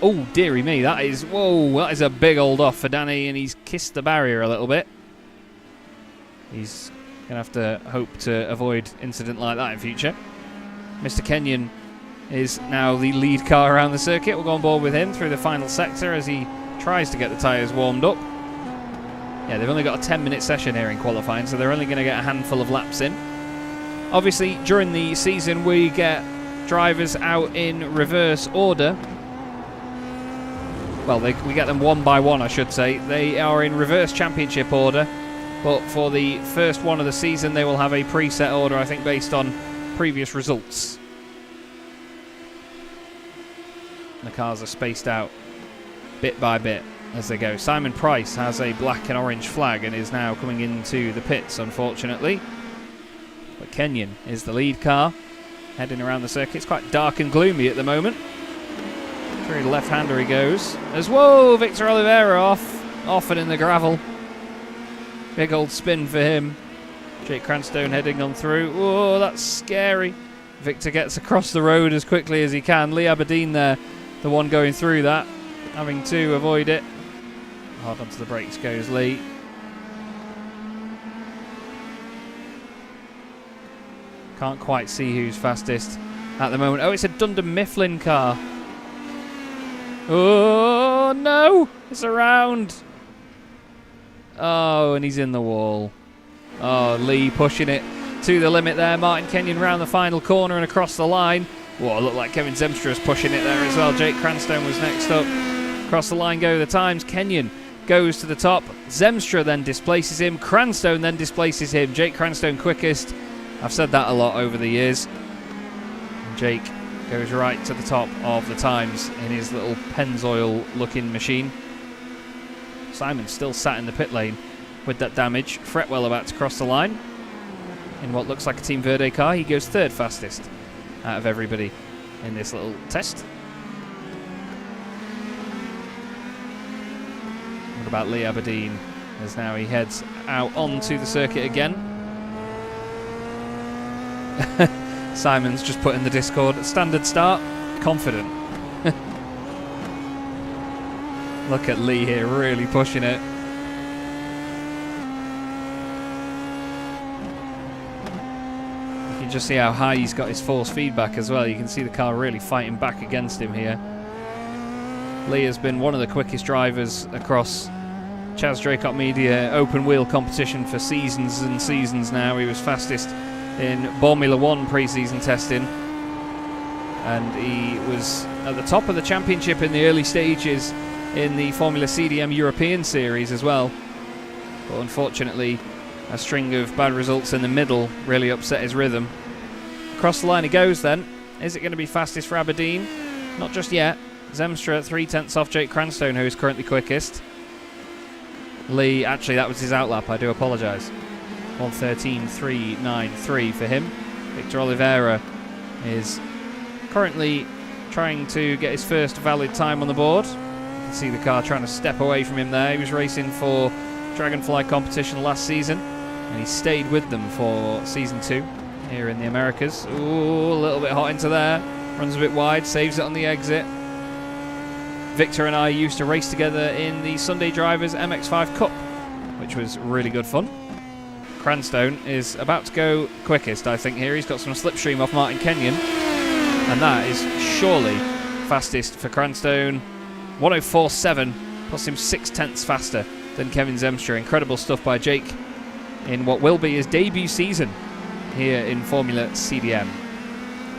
Oh, dearie me, that is a big old off for Danny, and he's kissed the barrier a little bit. He's going to have to hope to avoid incident like that in future. Mr. Kenyon is now the lead car around the circuit. We'll go on board with him through the final sector as he tries to get the tyres warmed up. Yeah, they've only got a 10-minute session here in qualifying, so they're only going to get a handful of laps in. Obviously, during the season, we get drivers out in reverse order. Well, we get them one by one, I should say. They are in reverse championship order, but for the first one of the season, they will have a preset order, I think, based on previous results. The cars are spaced out bit by bit as they go. Simon Price has a black and orange flag and is now coming into the pits, unfortunately. But Kenyon is the lead car, heading around the circuit. It's quite dark and gloomy at the moment. Through the left-hander he goes. Victor Oliveira off and in the gravel. Big old spin for him. Jake Cranstone heading on through. Whoa, that's scary. Victor gets across the road as quickly as he can. Lee Aberdeen there, the one going through that, having to avoid it. Hard onto the brakes goes Lee. Can't quite see who's fastest at the moment. Oh, it's a Dunder Mifflin car. Oh, no! It's around. Oh, and he's in the wall. Oh, Lee pushing it to the limit there. Martin Kenyon round the final corner and across the line. Whoa, it looked like Kevin Zemstra was pushing it there as well. Jake Cranstone was next up. Across the line go the times. Kenyon goes to the top. Zemstra then displaces him. Cranstone then displaces him. Jake Cranstone quickest. I've said that a lot over the years. And Jake goes right to the top of the times in his little Pennzoil looking machine. Simon still sat in the pit lane with that damage. Fretwell about to cross the line in what looks like a Team Verde car. He goes third fastest out of everybody in this little test. What about Lee Aberdeen as now he heads out onto the circuit again? Simon's just put in the Discord, standard start, confident. Look at Lee here, really pushing it. You can just see how high he's got his force feedback as well. You can see the car really fighting back against him here. Lee has been one of the quickest drivers across Chaz Draycott Media open wheel competition for seasons and seasons now. He was fastest in Formula 1 pre-season testing, and he was at the top of the championship in the early stages in the Formula CDM European Series as well. But unfortunately, a string of bad results in the middle really upset his rhythm. Across the line he goes then. Is it going to be fastest for Aberdeen? Not just yet. Zemstra 3/10 off Jake Cranstone, who is currently quickest. Lee, actually that was his outlap, I do apologise. 1:13.393 for him. Victor Oliveira is currently trying to get his first valid time on the board. You can see the car trying to step away from him there. He was racing for Dragonfly competition last season, and he stayed with them for season 2 here in the Americas. Ooh, a little bit hot into there. Runs a bit wide, saves it on the exit. Victor and I used to race together in the Sunday Drivers MX5 Cup, which was really good fun. Cranstone is about to go quickest, I think, here. He's got some slipstream off Martin Kenyon, and that is surely fastest for Cranstone. 1:04.7, plus him 6/10 faster than Kevin Zemstra. Incredible stuff by Jake in what will be his debut season here in Formula CDM.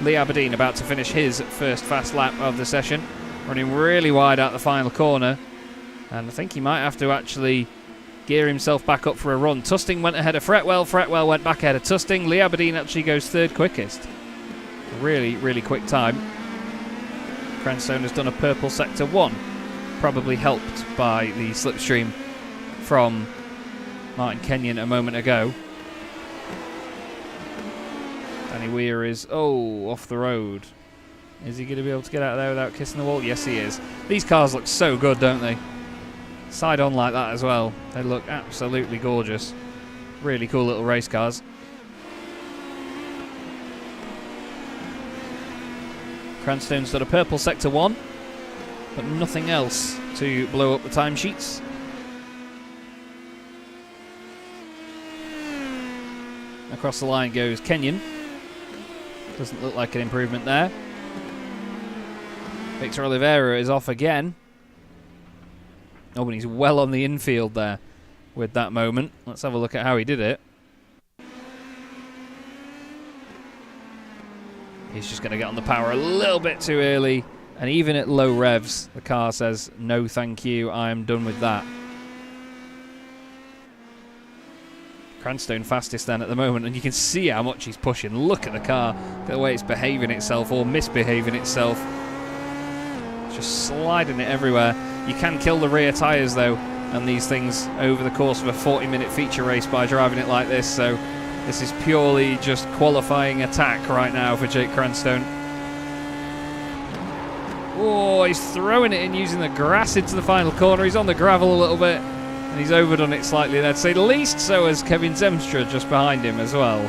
Lee Aberdeen about to finish his first fast lap of the session, running really wide out the final corner, and I think he might have to actually gear himself back up for a run. Tusting went ahead of Fretwell. Fretwell went back ahead of Tusting. Lee Aberdeen actually goes third quickest. Really, really quick time. Cranstone has done a purple sector 1, probably helped by the slipstream from Martin Kenyon a moment ago. Danny Weir is, off the road. Is he going to be able to get out of there without kissing the wall? Yes, he is. These cars look so good, don't they? Side on like that as well. They look absolutely gorgeous. Really cool little race cars. Cranstone's done a purple sector 1, but nothing else to blow up the timesheets. Across the line goes Kenyon. Doesn't look like an improvement there. Victor Oliveira is off again. Oh, and he's well on the infield there with that moment. Let's have a look at how he did it. He's just going to get on the power a little bit too early. And even at low revs, the car says, no thank you, I am done with that. Cranstone fastest then at the moment, and you can see how much he's pushing. Look at the car, look at the way it's behaving itself or misbehaving itself. It's just sliding it everywhere. You can kill the rear tyres though, and these things over the course of a 40-minute feature race by driving it like this, so this is purely just qualifying attack right now for Jake Cranstone. Oh, he's throwing it in using the grass into the final corner. He's on the gravel a little bit, and he's overdone it slightly there, to say the least. So has Kevin Zemstra just behind him as well.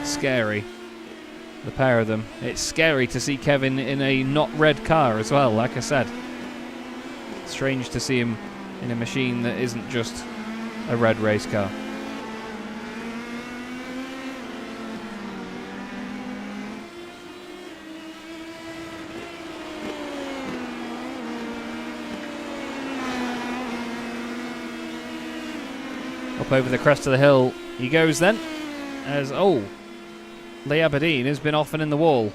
Scary, the pair of them. It's scary to see Kevin in a not red car as well, like I said. Strange to see him in a machine that isn't just a red race car. Up over the crest of the hill he goes then, as, Lee Aberdeen has been off and in the wall.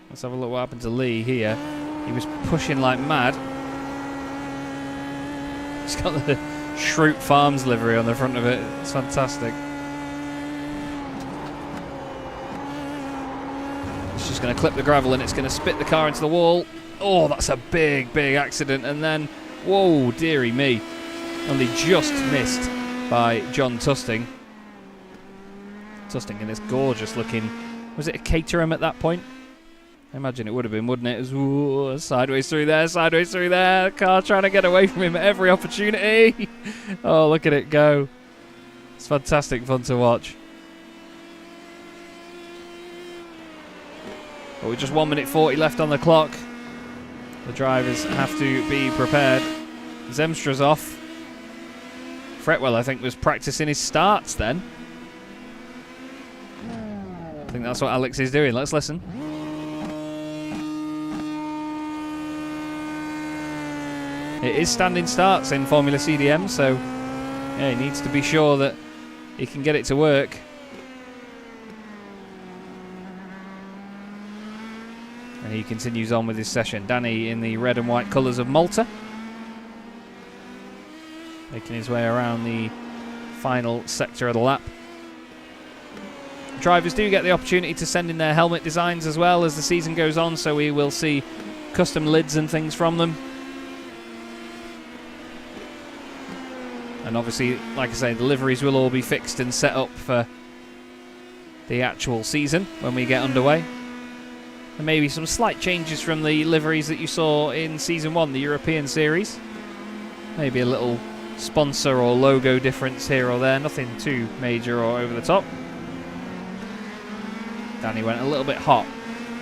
Let's have a look what happened to Lee here. He was pushing like mad. He's got the Shroot Farms livery on the front of it. It's fantastic. It's just going to clip the gravel and it's going to spit the car into the wall. Oh, that's a big, big accident. And then, whoa, dearie me. Only just missed by John Tusting. Tusting in this gorgeous looking, was it a Caterham at that point? I imagine it would have been, wouldn't it? It was sideways through there, sideways through there. The car trying to get away from him at every opportunity. Oh, look at it go. It's fantastic fun to watch. But with just 1 minute 40 left on the clock, the drivers have to be prepared. Zemstra's off. Fretwell, I think, was practicing his starts then. I think that's what Alex is doing. Let's listen. It is standing starts in Formula CDM, so yeah, he needs to be sure that he can get it to work. And he continues on with his session. Danny in the red and white colours of Malta, making his way around the final sector of the lap. Drivers do get the opportunity to send in their helmet designs as well as the season goes on, so we will see custom lids and things from them. And obviously, like I say, the liveries will all be fixed and set up for the actual season when we get underway. There may be some slight changes from the liveries that you saw in Season 1, the European Series. Maybe a little sponsor or logo difference here or there, nothing too major or over the top. Danny went a little bit hot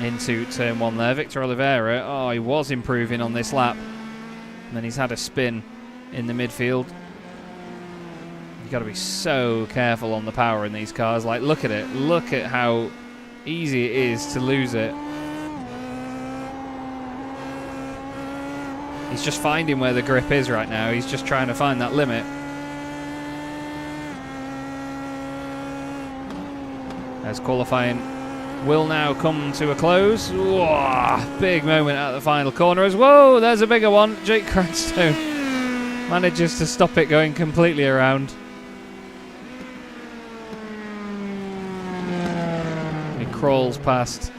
into turn 1 there. Victor Oliveira, he was improving on this lap. And then he's had a spin in the midfield. You've got to be so careful on the power in these cars. Like, look at it. Look at how easy it is to lose it. He's just finding where the grip is right now. He's just trying to find that limit. As qualifying will now come to a close. Whoa, big moment at the final corner as whoa, there's a bigger one. Jake Cranstone manages to stop it going completely around. crawls past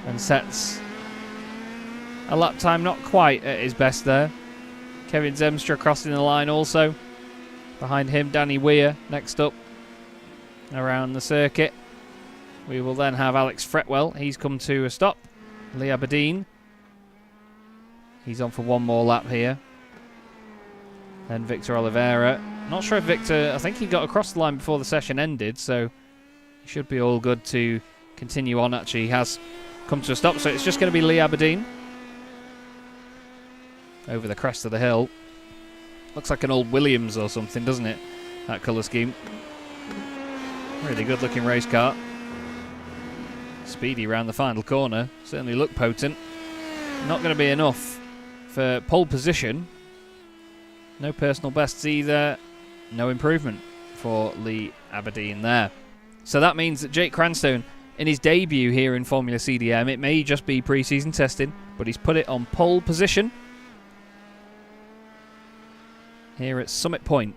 and sets a lap time not quite at his best there. Kevin Zemstra crossing the line also. Behind him, Danny Weir next up around the circuit. We will then have Alex Fretwell. He's come to a stop. Lee Aberdeen. He's on for one more lap here. Then Victor Oliveira. Not sure if Victor... I think he got across the line before the session ended, so he should be all good to continue on. Actually, he has come to a stop, so it's just going to be Lee Aberdeen over the crest of the hill. Looks like an old Williams or something, doesn't it? That colour scheme. Really good looking race car. Speedy round the final corner. Certainly look potent. Not going to be enough for pole position. No personal bests either. No improvement for Lee Aberdeen there. So that means that Jake Cranstone, in his debut here in Formula CDM, it may just be pre-season testing, but he's put it on pole position here at Summit Point.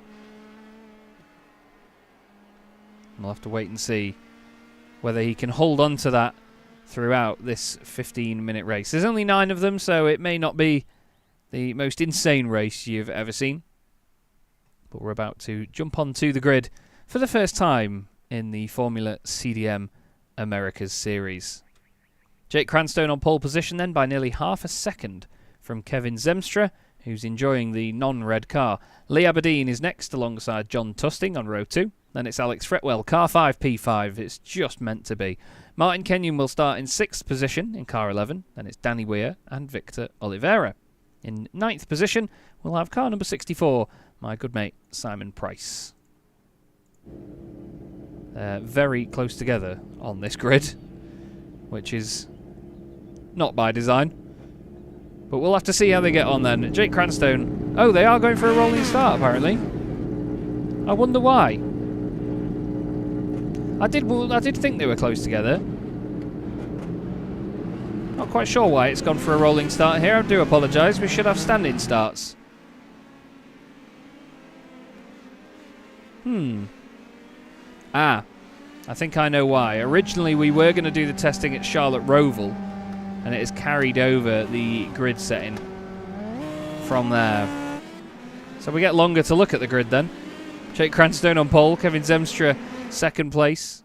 We'll have to wait and see whether he can hold on to that throughout this 15-minute race. There's only 9 of them, so it may not be the most insane race you've ever seen. But we're about to jump onto the grid for the first time in the Formula CDM Americas Series. Jake Cranstone on pole position then by nearly half a second from Kevin Zemstra, who's enjoying the non-red car. Lee Aberdeen is next alongside John Tusting on row 2. Then it's Alex Fretwell, car 5, P5. It's just meant to be. Martin Kenyon will start in 6th position in car 11. Then it's Danny Weir and Victor Oliveira. In 9th position, we'll have car number 64, my good mate Simon Price. Very close together on this grid, which is not by design. But we'll have to see how they get on then. Jake Cranstone. Oh, they are going for a rolling start, apparently. I wonder why. I did think they were close together. Not quite sure why it's gone for a rolling start here. I do apologise. We should have standing starts. I think I know why. Originally, we were going to do the testing at Charlotte Roval, and it has carried over the grid setting from there. So we get longer to look at the grid then. Jake Cranstone on pole, Kevin Zemstra second place.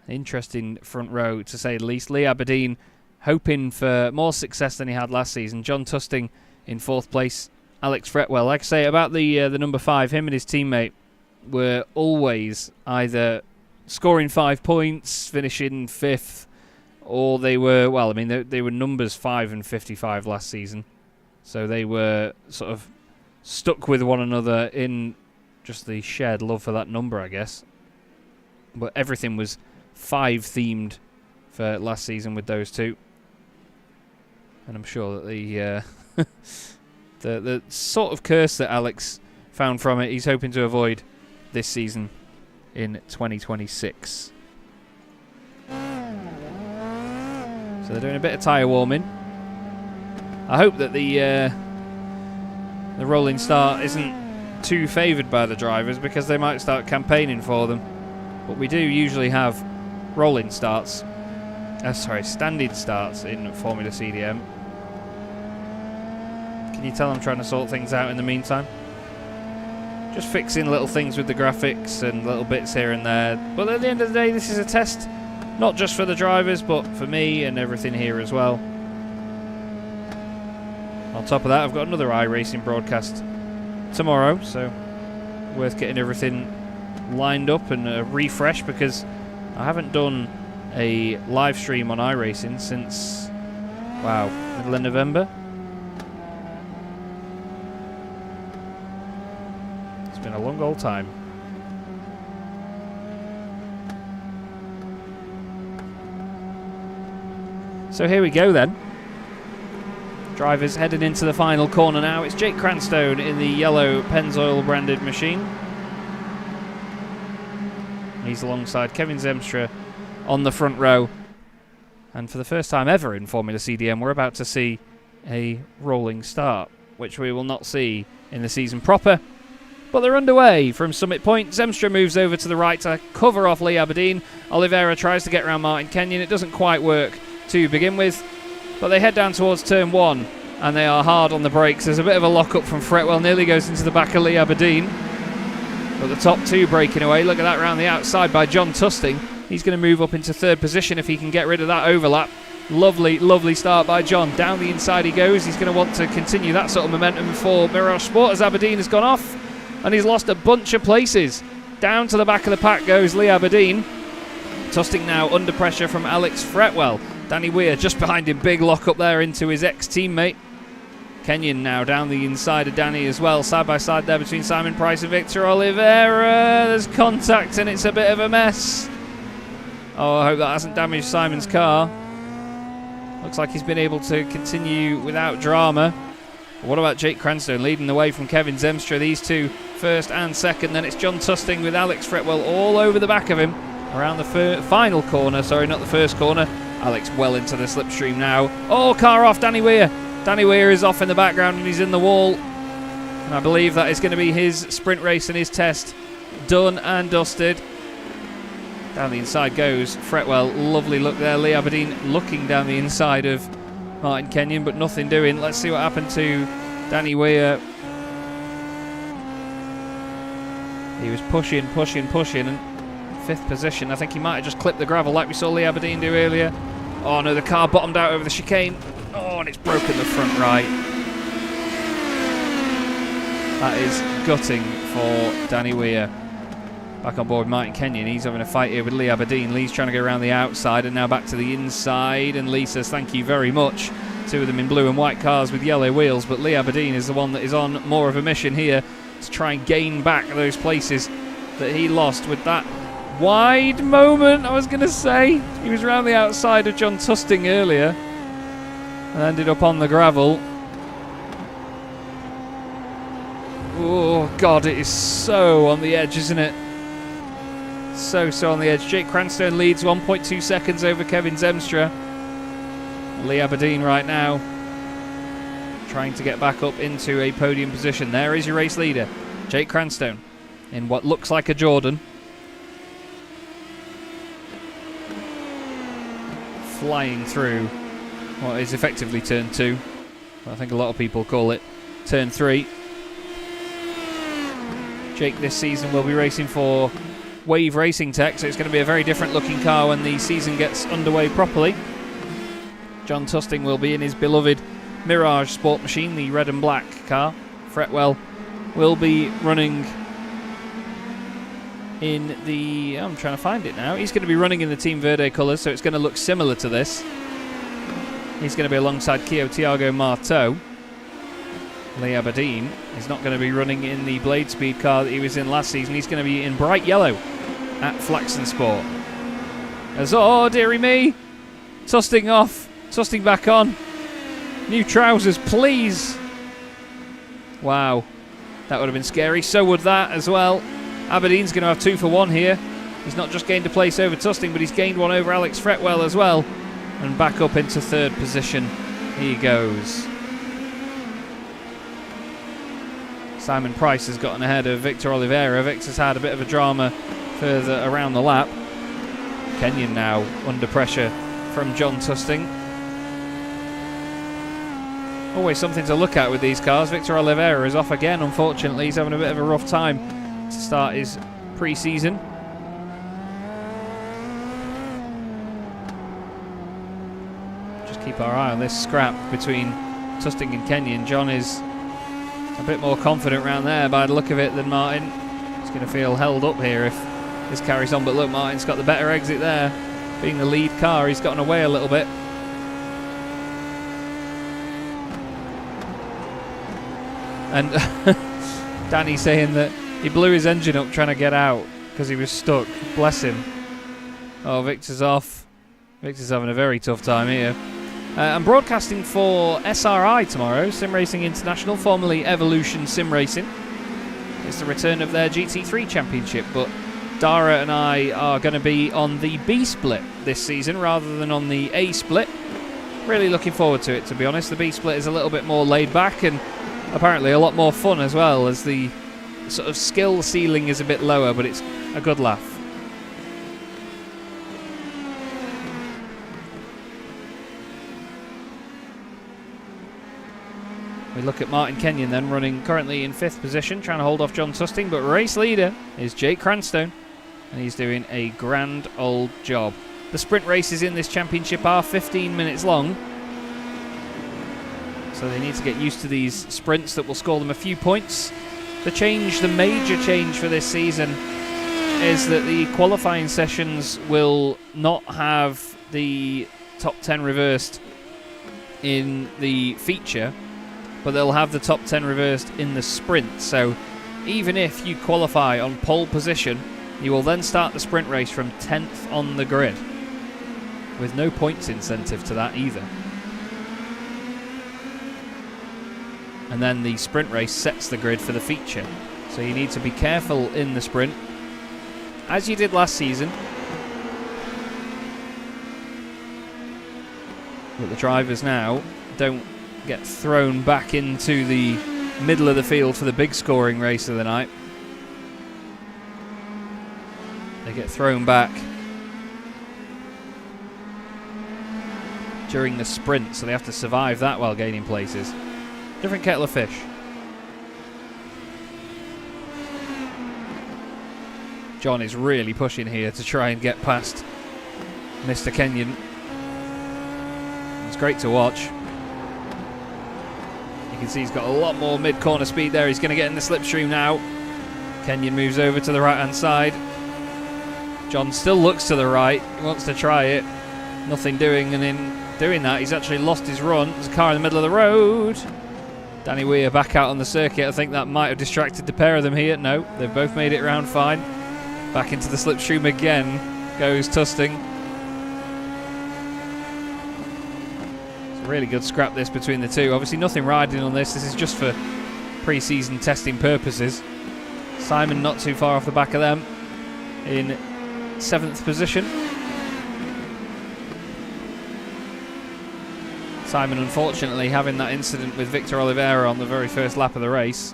Interesting front row to say the least. Lee Aberdeen hoping for more success than he had last season. John Tusting in 4th place. Alex Fretwell, like I say about the number 5, him and his teammate were always either scoring 5 points, finishing 5th, or they were, well, I mean, they were numbers 5 and 55 last season. So they were sort of stuck with one another in just the shared love for that number, I guess. But everything was 5 themed for last season with those two. And I'm sure that the sort of curse that Alex found from it, he's hoping to avoid this season in 2026. So they're doing a bit of tyre warming. I hope that the rolling start isn't too favoured by the drivers, because they might start campaigning for them. But we do usually have rolling starts. Standing starts in Formula CDM. Can you tell I'm trying to sort things out in the meantime? Just fixing little things with the graphics and little bits here and there. But at the end of the day, this is a test, not just for the drivers, but for me and everything here as well. On top of that, I've got another iRacing broadcast tomorrow, so worth getting everything lined up and a refresh, because I haven't done a live stream on iRacing since, wow, middle of November. It's been a long old time. So here we go then. Drivers heading into the final corner now. It's Jake Cranstone in the yellow Pennzoil branded machine. He's alongside Kevin Zemstra on the front row. And for the first time ever in Formula CDM, we're about to see a rolling start, which we will not see in the season proper. But they're underway from Summit Point. Zemstra moves over to the right to cover off Lee Aberdeen. Oliveira tries to get around Martin Kenyon. It doesn't quite work to begin with. But they head down towards turn 1, and they are hard on the brakes. There's a bit of a lock-up from Fretwell. Nearly goes into the back of Lee Aberdeen. But the top 2 breaking away. Look at that round the outside by John Tusting. He's going to move up into 3rd position if he can get rid of that overlap. Lovely, lovely start by John. Down the inside he goes. He's going to want to continue that sort of momentum for Mirage Sport as Aberdeen has gone off. And he's lost a bunch of places. Down to the back of the pack goes Lee Aberdeen. Tusting now under pressure from Alex Fretwell. Danny Weir just behind him. Big lock up there into his ex-teammate. Kenyon now down the inside of Danny as well. Side by side there between Simon Price and Victor Oliveira. There's contact and it's a bit of a mess. Oh, I hope that hasn't damaged Simon's car. Looks like he's been able to continue without drama. But what about Jake Cranstone leading the way from Kevin Zemstra? These two first and second. Then it's John Tusting with Alex Fretwell all over the back of him. Around the final corner. Sorry, not the first corner. Alex well into the slipstream now. Oh, car off, Danny Weir. Danny Weir is off in the background and he's in the wall. And I believe that is going to be his sprint race and his test done and dusted. Down the inside goes Fretwell. Lovely look there. Lee Aberdeen looking down the inside of Martin Kenyon, but nothing doing. Let's see what happened to Danny Weir. He was pushing, and 5th position. I think he might have just clipped the gravel like we saw Lee Aberdeen do earlier. Oh no, the car bottomed out over the chicane. Oh, and it's broken the front right. That is gutting for Danny Weir. Back on board Martin Kenyon. He's having a fight here with Lee Aberdeen. Lee's trying to go around the outside and now back to the inside. And Lee says thank you very much. 2 of them in blue and white cars with yellow wheels. But Lee Aberdeen is the one that is on more of a mission here to try and gain back those places that he lost with that wide moment, I was going to say. He was around the outside of John Tusting earlier and ended up on the gravel. Oh, God, it is so on the edge, isn't it? So on the edge. Jake Cranstone leads 1.2 seconds over Kevin Zemstra. Lee Aberdeen right now trying to get back up into a podium position. There is your race leader, Jake Cranstone, in what looks like a Jordan. Flying through what is effectively turn 2. I think a lot of people call it turn 3. Jake this season will be racing for Wave Racing Tech, so it's going to be a very different looking car when the season gets underway properly. John Tusting will be in his beloved Mirage Sport Machine, the red and black car. Fretwell will be running in the... I'm trying to find it now. He's going to be running in the Team Verde colours, so it's going to look similar to this. He's going to be alongside Kio Tiago Marteau. Lee Aberdeen is not going to be running in the Blade Speed car that he was in last season. He's going to be in bright yellow at Flaxen Sport. As, oh, dearie me. Tusting off. Tusting back on. New trousers, please. Wow. That would have been scary. So would that as well. Aberdeen's going to have 2 for 1 here. He's not just gained a place over Tusting, but he's gained one over Alex Fretwell as well. And back up into 3rd position he goes. Simon Price has gotten ahead of Victor Oliveira. Victor's had a bit of a drama further around the lap. Kenyon now under pressure from John Tusting. Always something to look at with these cars. Victor Oliveira is off again, unfortunately. He's having a bit of a rough time to start his pre-season. Just keep our eye on this scrap between Tusting and Kenyon. John is a bit more confident around there by the look of it than Martin. He's going to feel held up here if this carries on, but look, Martin's got the better exit there. Being the lead car, he's gotten away a little bit. And Danny saying that he blew his engine up trying to get out because he was stuck. Bless him. Oh, Victor's off. Victor's having a very tough time here. I'm broadcasting for SRI tomorrow, Sim Racing International, formerly Evolution Sim Racing. It's the return of their GT3 Championship, but Dara and I are going to be on the B split this season rather than on the A split. Really looking forward to it, to be honest. The B split is a little bit more laid back and apparently a lot more fun as well, as the sort of skill ceiling is a bit lower, but it's a good laugh. We look at Martin Kenyon then, running currently in 5th position, trying to hold off John Tusting, but race leader is Jake Cranstone, and he's doing a grand old job. The sprint races in this championship are 15 minutes long, so they need to get used to these sprints that will score them a few points. The major change for this season is that the qualifying sessions will not have the top 10 reversed in the feature, but they'll have the top 10 reversed in the sprint. So even if you qualify on pole position, you will then start the sprint race from 10th on the grid, with no points incentive to that either. And then the sprint race sets the grid for the feature. So you need to be careful in the sprint, as you did last season, that the drivers now don't get thrown back into the middle of the field for the big scoring race of the night. They get thrown back during the sprint, so they have to survive that while gaining places. Different kettle of fish. John is really pushing here to try and get past Mr. Kenyon. It's great to watch. You can see he's got a lot more mid-corner speed there. He's going to get in the slipstream now. Kenyon moves over to the right-hand side. John still looks to the right. He wants to try it. Nothing doing, and in doing that, he's actually lost his run. There's a car in the middle of the road. Danny Weir back out on the circuit. I think that might have distracted the pair of them here. No, they've both made it around fine. Back into the slipstream again goes Tusting. It's a really good scrap this between the two. Obviously nothing riding on this. This is just for pre-season testing purposes. Simon not too far off the back of them in 7th position. Simon unfortunately having that incident with Victor Oliveira on the very first lap of the race.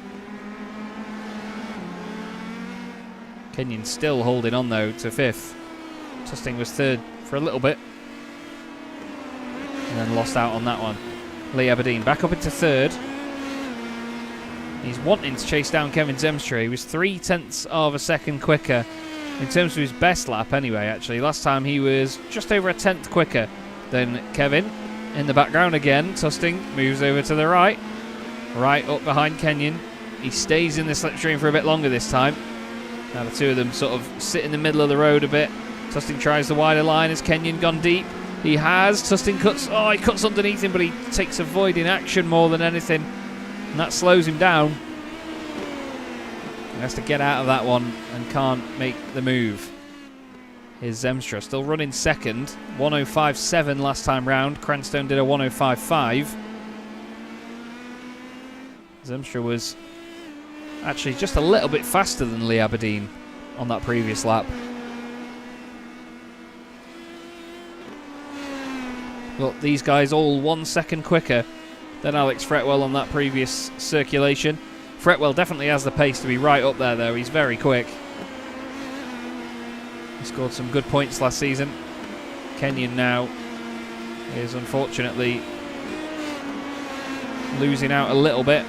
Kenyon still holding on though to 5th. Tusting was 3rd for a little bit and then lost out on that one. Lee Aberdeen back up into 3rd. He's wanting to chase down Kevin Zemstra. He was 0.3 of a second quicker in terms of his best lap anyway, actually. Last time he was just over a 10th quicker than Kevin. In the background again, Tusting moves over to the right. Right up behind Kenyon. He stays in the slipstream for a bit longer this time. Now the two of them sort of sit in the middle of the road a bit. Tusting tries the wider line. Has Kenyon gone deep? He has. Tusting cuts. Oh, he cuts underneath him, but he takes avoiding action more than anything. And that slows him down. He has to get out of that one and can't make the move. Here's Zemstra still running 2nd. 1:05.7 last time round. Cranstone did a 1:05.5. Zemstra was actually just a little bit faster than Lee Aberdeen on that previous lap. But these guys all 1 second quicker than Alex Fretwell on that previous circulation. Fretwell definitely has the pace to be right up there though. He's very quick. He scored some good points last season. Kenyon now is unfortunately losing out a little bit.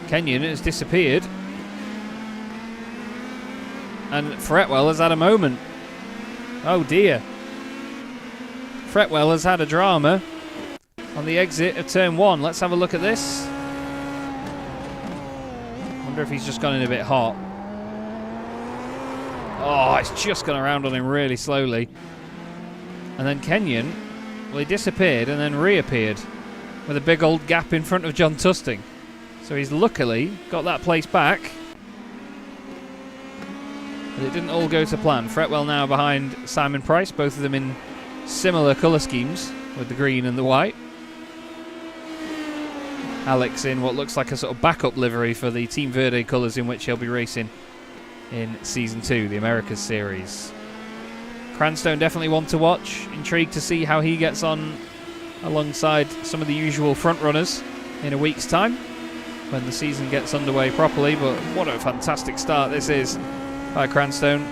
Kenyon has disappeared. And Fretwell has had a moment. Oh dear. Fretwell has had a drama on the exit of turn 1. Let's have a look at this. Wonder if he's just gone in a bit hot. Oh, it's just gone around on him really slowly. And then Kenyon, well, he disappeared and then reappeared with a big old gap in front of John Tusting. So he's luckily got that place back. But it didn't all go to plan. Fretwell now behind Simon Price, both of them in similar colour schemes with the green and the white. Alex in what looks like a sort of backup livery for the Team Verde colours in which he'll be racing in Season 2, the Americas Series. Cranstone definitely one to watch. Intrigued to see how he gets on alongside some of the usual front runners in a week's time when the season gets underway properly. But what a fantastic start this is by Cranstone.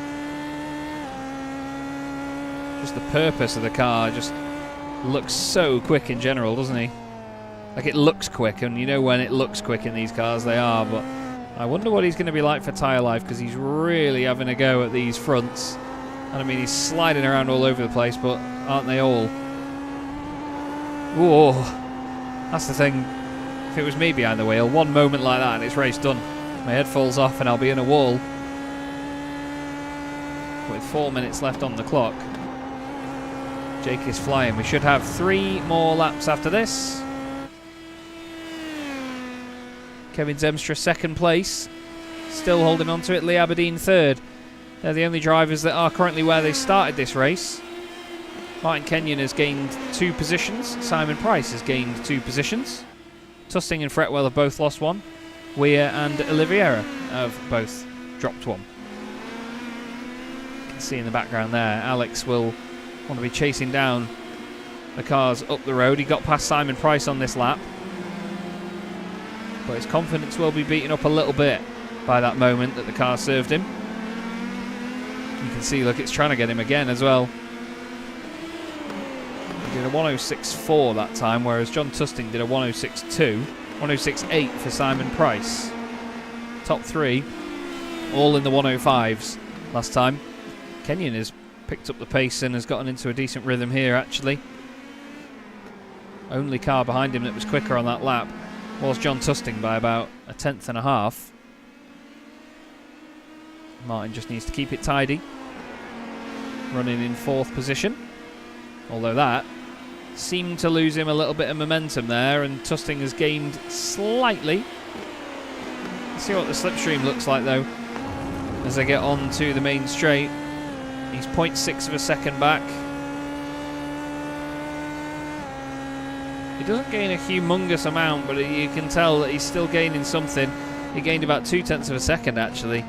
Just the purpose of the car just looks so quick in general, doesn't he? Like, it looks quick, and you know when it looks quick in these cars, they are. But I wonder what he's going to be like for tyre life, because he's really having a go at these fronts. And I mean, he's sliding around all over the place, but aren't they all? Whoa, that's the thing. If it was me behind the wheel, one moment like that and it's race done. My head falls off and I'll be in a wall. With 4 minutes left on the clock, Jake is flying. We should have 3 more laps after this. Kevin Zemstra second place, still holding on to it. Lee Aberdeen third. They're the only drivers that are currently where they started this race. Martin Kenyon has gained 2 positions. Simon Price has gained 2 positions. Tusting and Fretwell have both lost 1. Weir and Oliveira have both dropped 1. You can see in the background there, Alex will want to be chasing down the cars up the road. He got past Simon Price on this lap, but his confidence will be beaten up a little bit by that moment that the car served him. You can see, look, it's trying to get him again as well. He did a 106.4 that time, whereas John Tusting did a 106.2, 106.8 for Simon Price. Top 3, all in the 105s last time. Kenyon has picked up the pace and has gotten into a decent rhythm here, actually. Only car behind him that was quicker on that lap was John Tusting by about a tenth and a half. Martin just needs to keep it tidy. Running in 4th position. Although that seemed to lose him a little bit of momentum there, and Tusting has gained slightly. Let's see what the slipstream looks like though as they get on to the main straight. He's 0.6 of a second back. He doesn't gain a humongous amount, but you can tell that he's still gaining something. He gained about 0.2 of a second actually,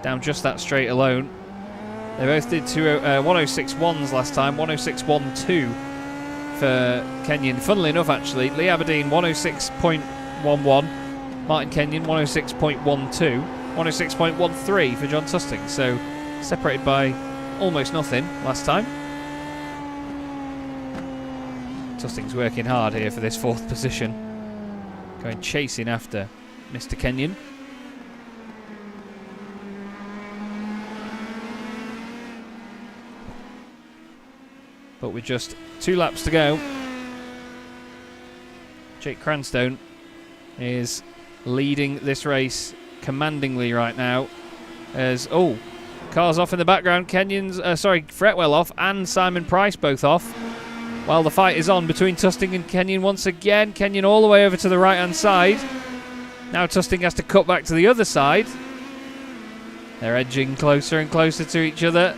down just that straight alone. They both did 106.1s last time, 106.12 for Kenyon. Funnily enough, actually, Lee Aberdeen 106.11, Martin Kenyon 106.12, 106.13 for John Tusting. So separated by almost nothing last time. Tusting's working hard here for this 4th position, going chasing after Mr. Kenyon. But with just 2 laps to go, Jake Cranstone is leading this race commandingly right now. As cars off in the background. Fretwell off and Simon Price both off. While the fight is on between Tusting and Kenyon once again. Kenyon all the way over to the right hand side. Now Tusting has to cut back to the other side. They're edging closer and closer to each other.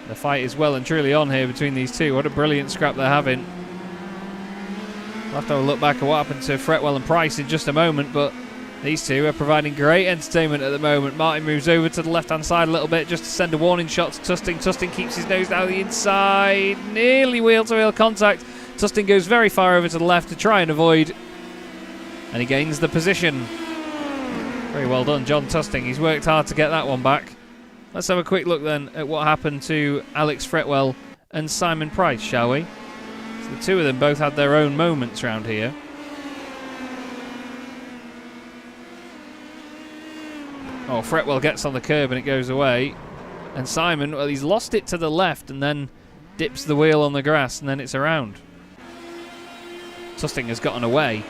The fight is well and truly on here between these two. What a brilliant scrap they're having. We'll have to have a look back at what happened to Fretwell and Price in just a moment, but these two are providing great entertainment at the moment. Martin moves over to the left-hand side a little bit just to send a warning shot to Tusting. Tusting keeps his nose down the inside. Nearly wheel-to-wheel contact. Tusting goes very far over to the left to try and avoid, and he gains the position. Very well done, John Tusting. He's worked hard to get that one back. Let's have a quick look then at what happened to Alex Fretwell and Simon Price, shall we? So the two of them both had their own moments round here. Oh, Fretwell gets on the curb and it goes away. And Simon, well, he's lost it to the left and then dips the wheel on the grass and then it's around. Tusting has gotten away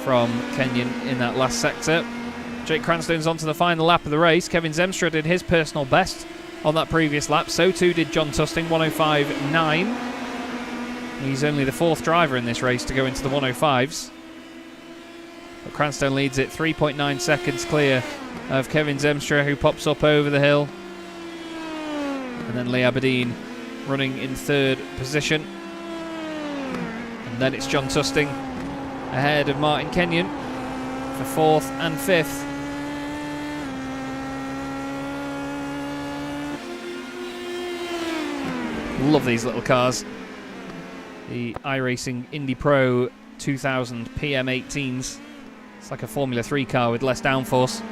from Kenyon in that last sector. Jake Cranstone's on to the final lap of the race. Kevin Zemstra did his personal best on that previous lap. So too did John Tusting, 105.9. He's only the 4th driver in this race to go into the 105s. But Cranstone leads it 3.9 seconds clear of Kevin Zemstra, who pops up over the hill. And then Lee Aberdeen running in 3rd position. And then it's John Tusting ahead of Martin Kenyon for 4th and 5th. Love these little cars. The iRacing Indy Pro 2000 PM18s. It's like a Formula 3 car with less downforce.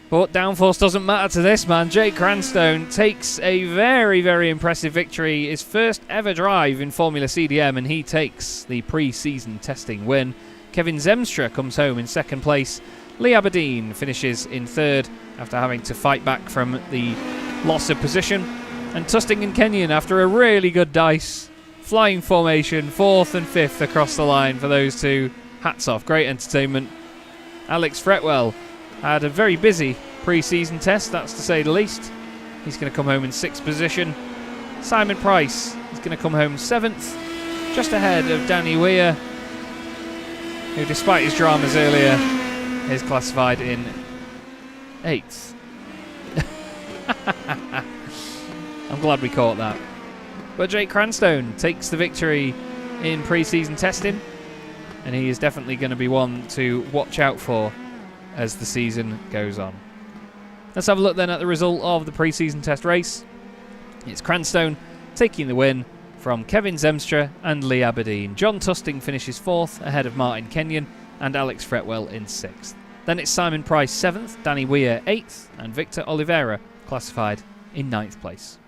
But downforce doesn't matter to this man. Jake Cranstone takes a very, very impressive victory. His first ever drive in Formula CDM, and he takes the pre-season testing win. Kevin Zemstra comes home in 2nd place. Lee Aberdeen finishes in 3rd after having to fight back from the loss of position. And Tusting and Kenyon, after a really good dice, flying formation, 4th and 5th across the line for those two. Hats off, great entertainment. Alex Fretwell had a very busy pre-season test, that's to say the least. He's going to come home in 6th position. Simon Price is going to come home 7th, just ahead of Danny Weir, who despite his dramas earlier is classified in 8th. I'm glad we caught that. But Jake Cranstone takes the victory in pre-season testing, and he is definitely going to be one to watch out for as the season goes on. Let's have a look then at the result of the pre-season test race. It's Cranstone taking the win from Kevin Zemstra and Lee Aberdeen. John Tusting finishes 4th ahead of Martin Kenyon and Alex Fretwell in 6th. Then it's Simon Price 7th, Danny Weir 8th, and Victor Oliveira classified in 9th place.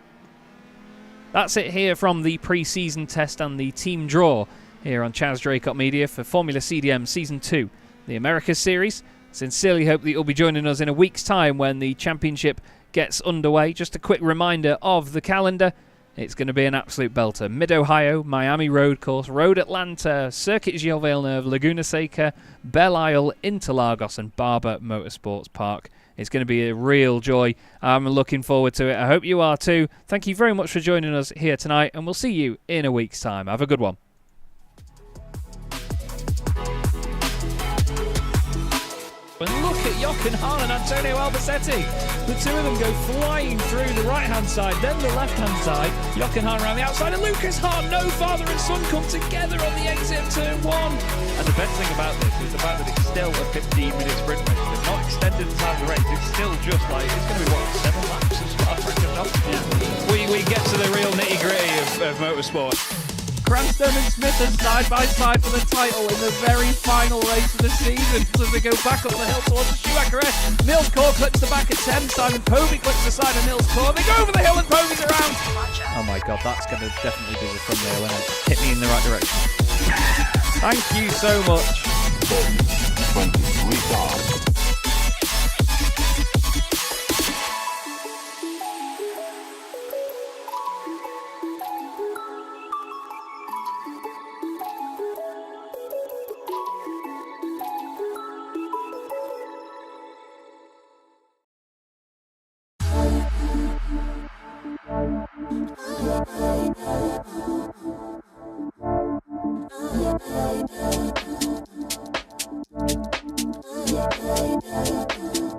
That's it here from the pre-season test and the team draw here on Chaz Draycott Media for Formula CDM Season 2, the Americas Series. Sincerely hope that you'll be joining us in a week's time when the championship gets underway. Just a quick reminder of the calendar. It's going to be an absolute belter. Mid-Ohio, Miami Road Course, Road Atlanta, Circuit Gilles Villeneuve, Laguna Seca, Belle Isle, Interlagos and Barber Motorsports Park. It's going to be a real joy. I'm looking forward to it. I hope you are too. Thank you very much for joining us here tonight, and we'll see you in a week's time. Have a good one. And look at Jochen Hahn and Antonio Albacete. The two of them go flying through the right-hand side, then the left-hand side. Jochen Hahn around the outside, and Lucas Hahn, no father and son, come together on the exit of turn 1. And the best thing about this is the fact that it's still a 15-minute sprint race. They've not extended the time of the race. It's still just like, it's going to be, 7 laps of Spa-Francorchamps? Yeah. We get to the real nitty-gritty of motorsport. Cranstone and Smith are side by side for the title in the very final race of the season. So as they go back up the hill towards the Schumacher S. Nils Core clips the back at 10. Simon Povey clips the side of Nils Core. They go over the hill and Povey's around. Oh my god, that's going to definitely be the thumbnail, isn't it? Hit me in the right direction. Thank you so much. 23 cars. Yeah.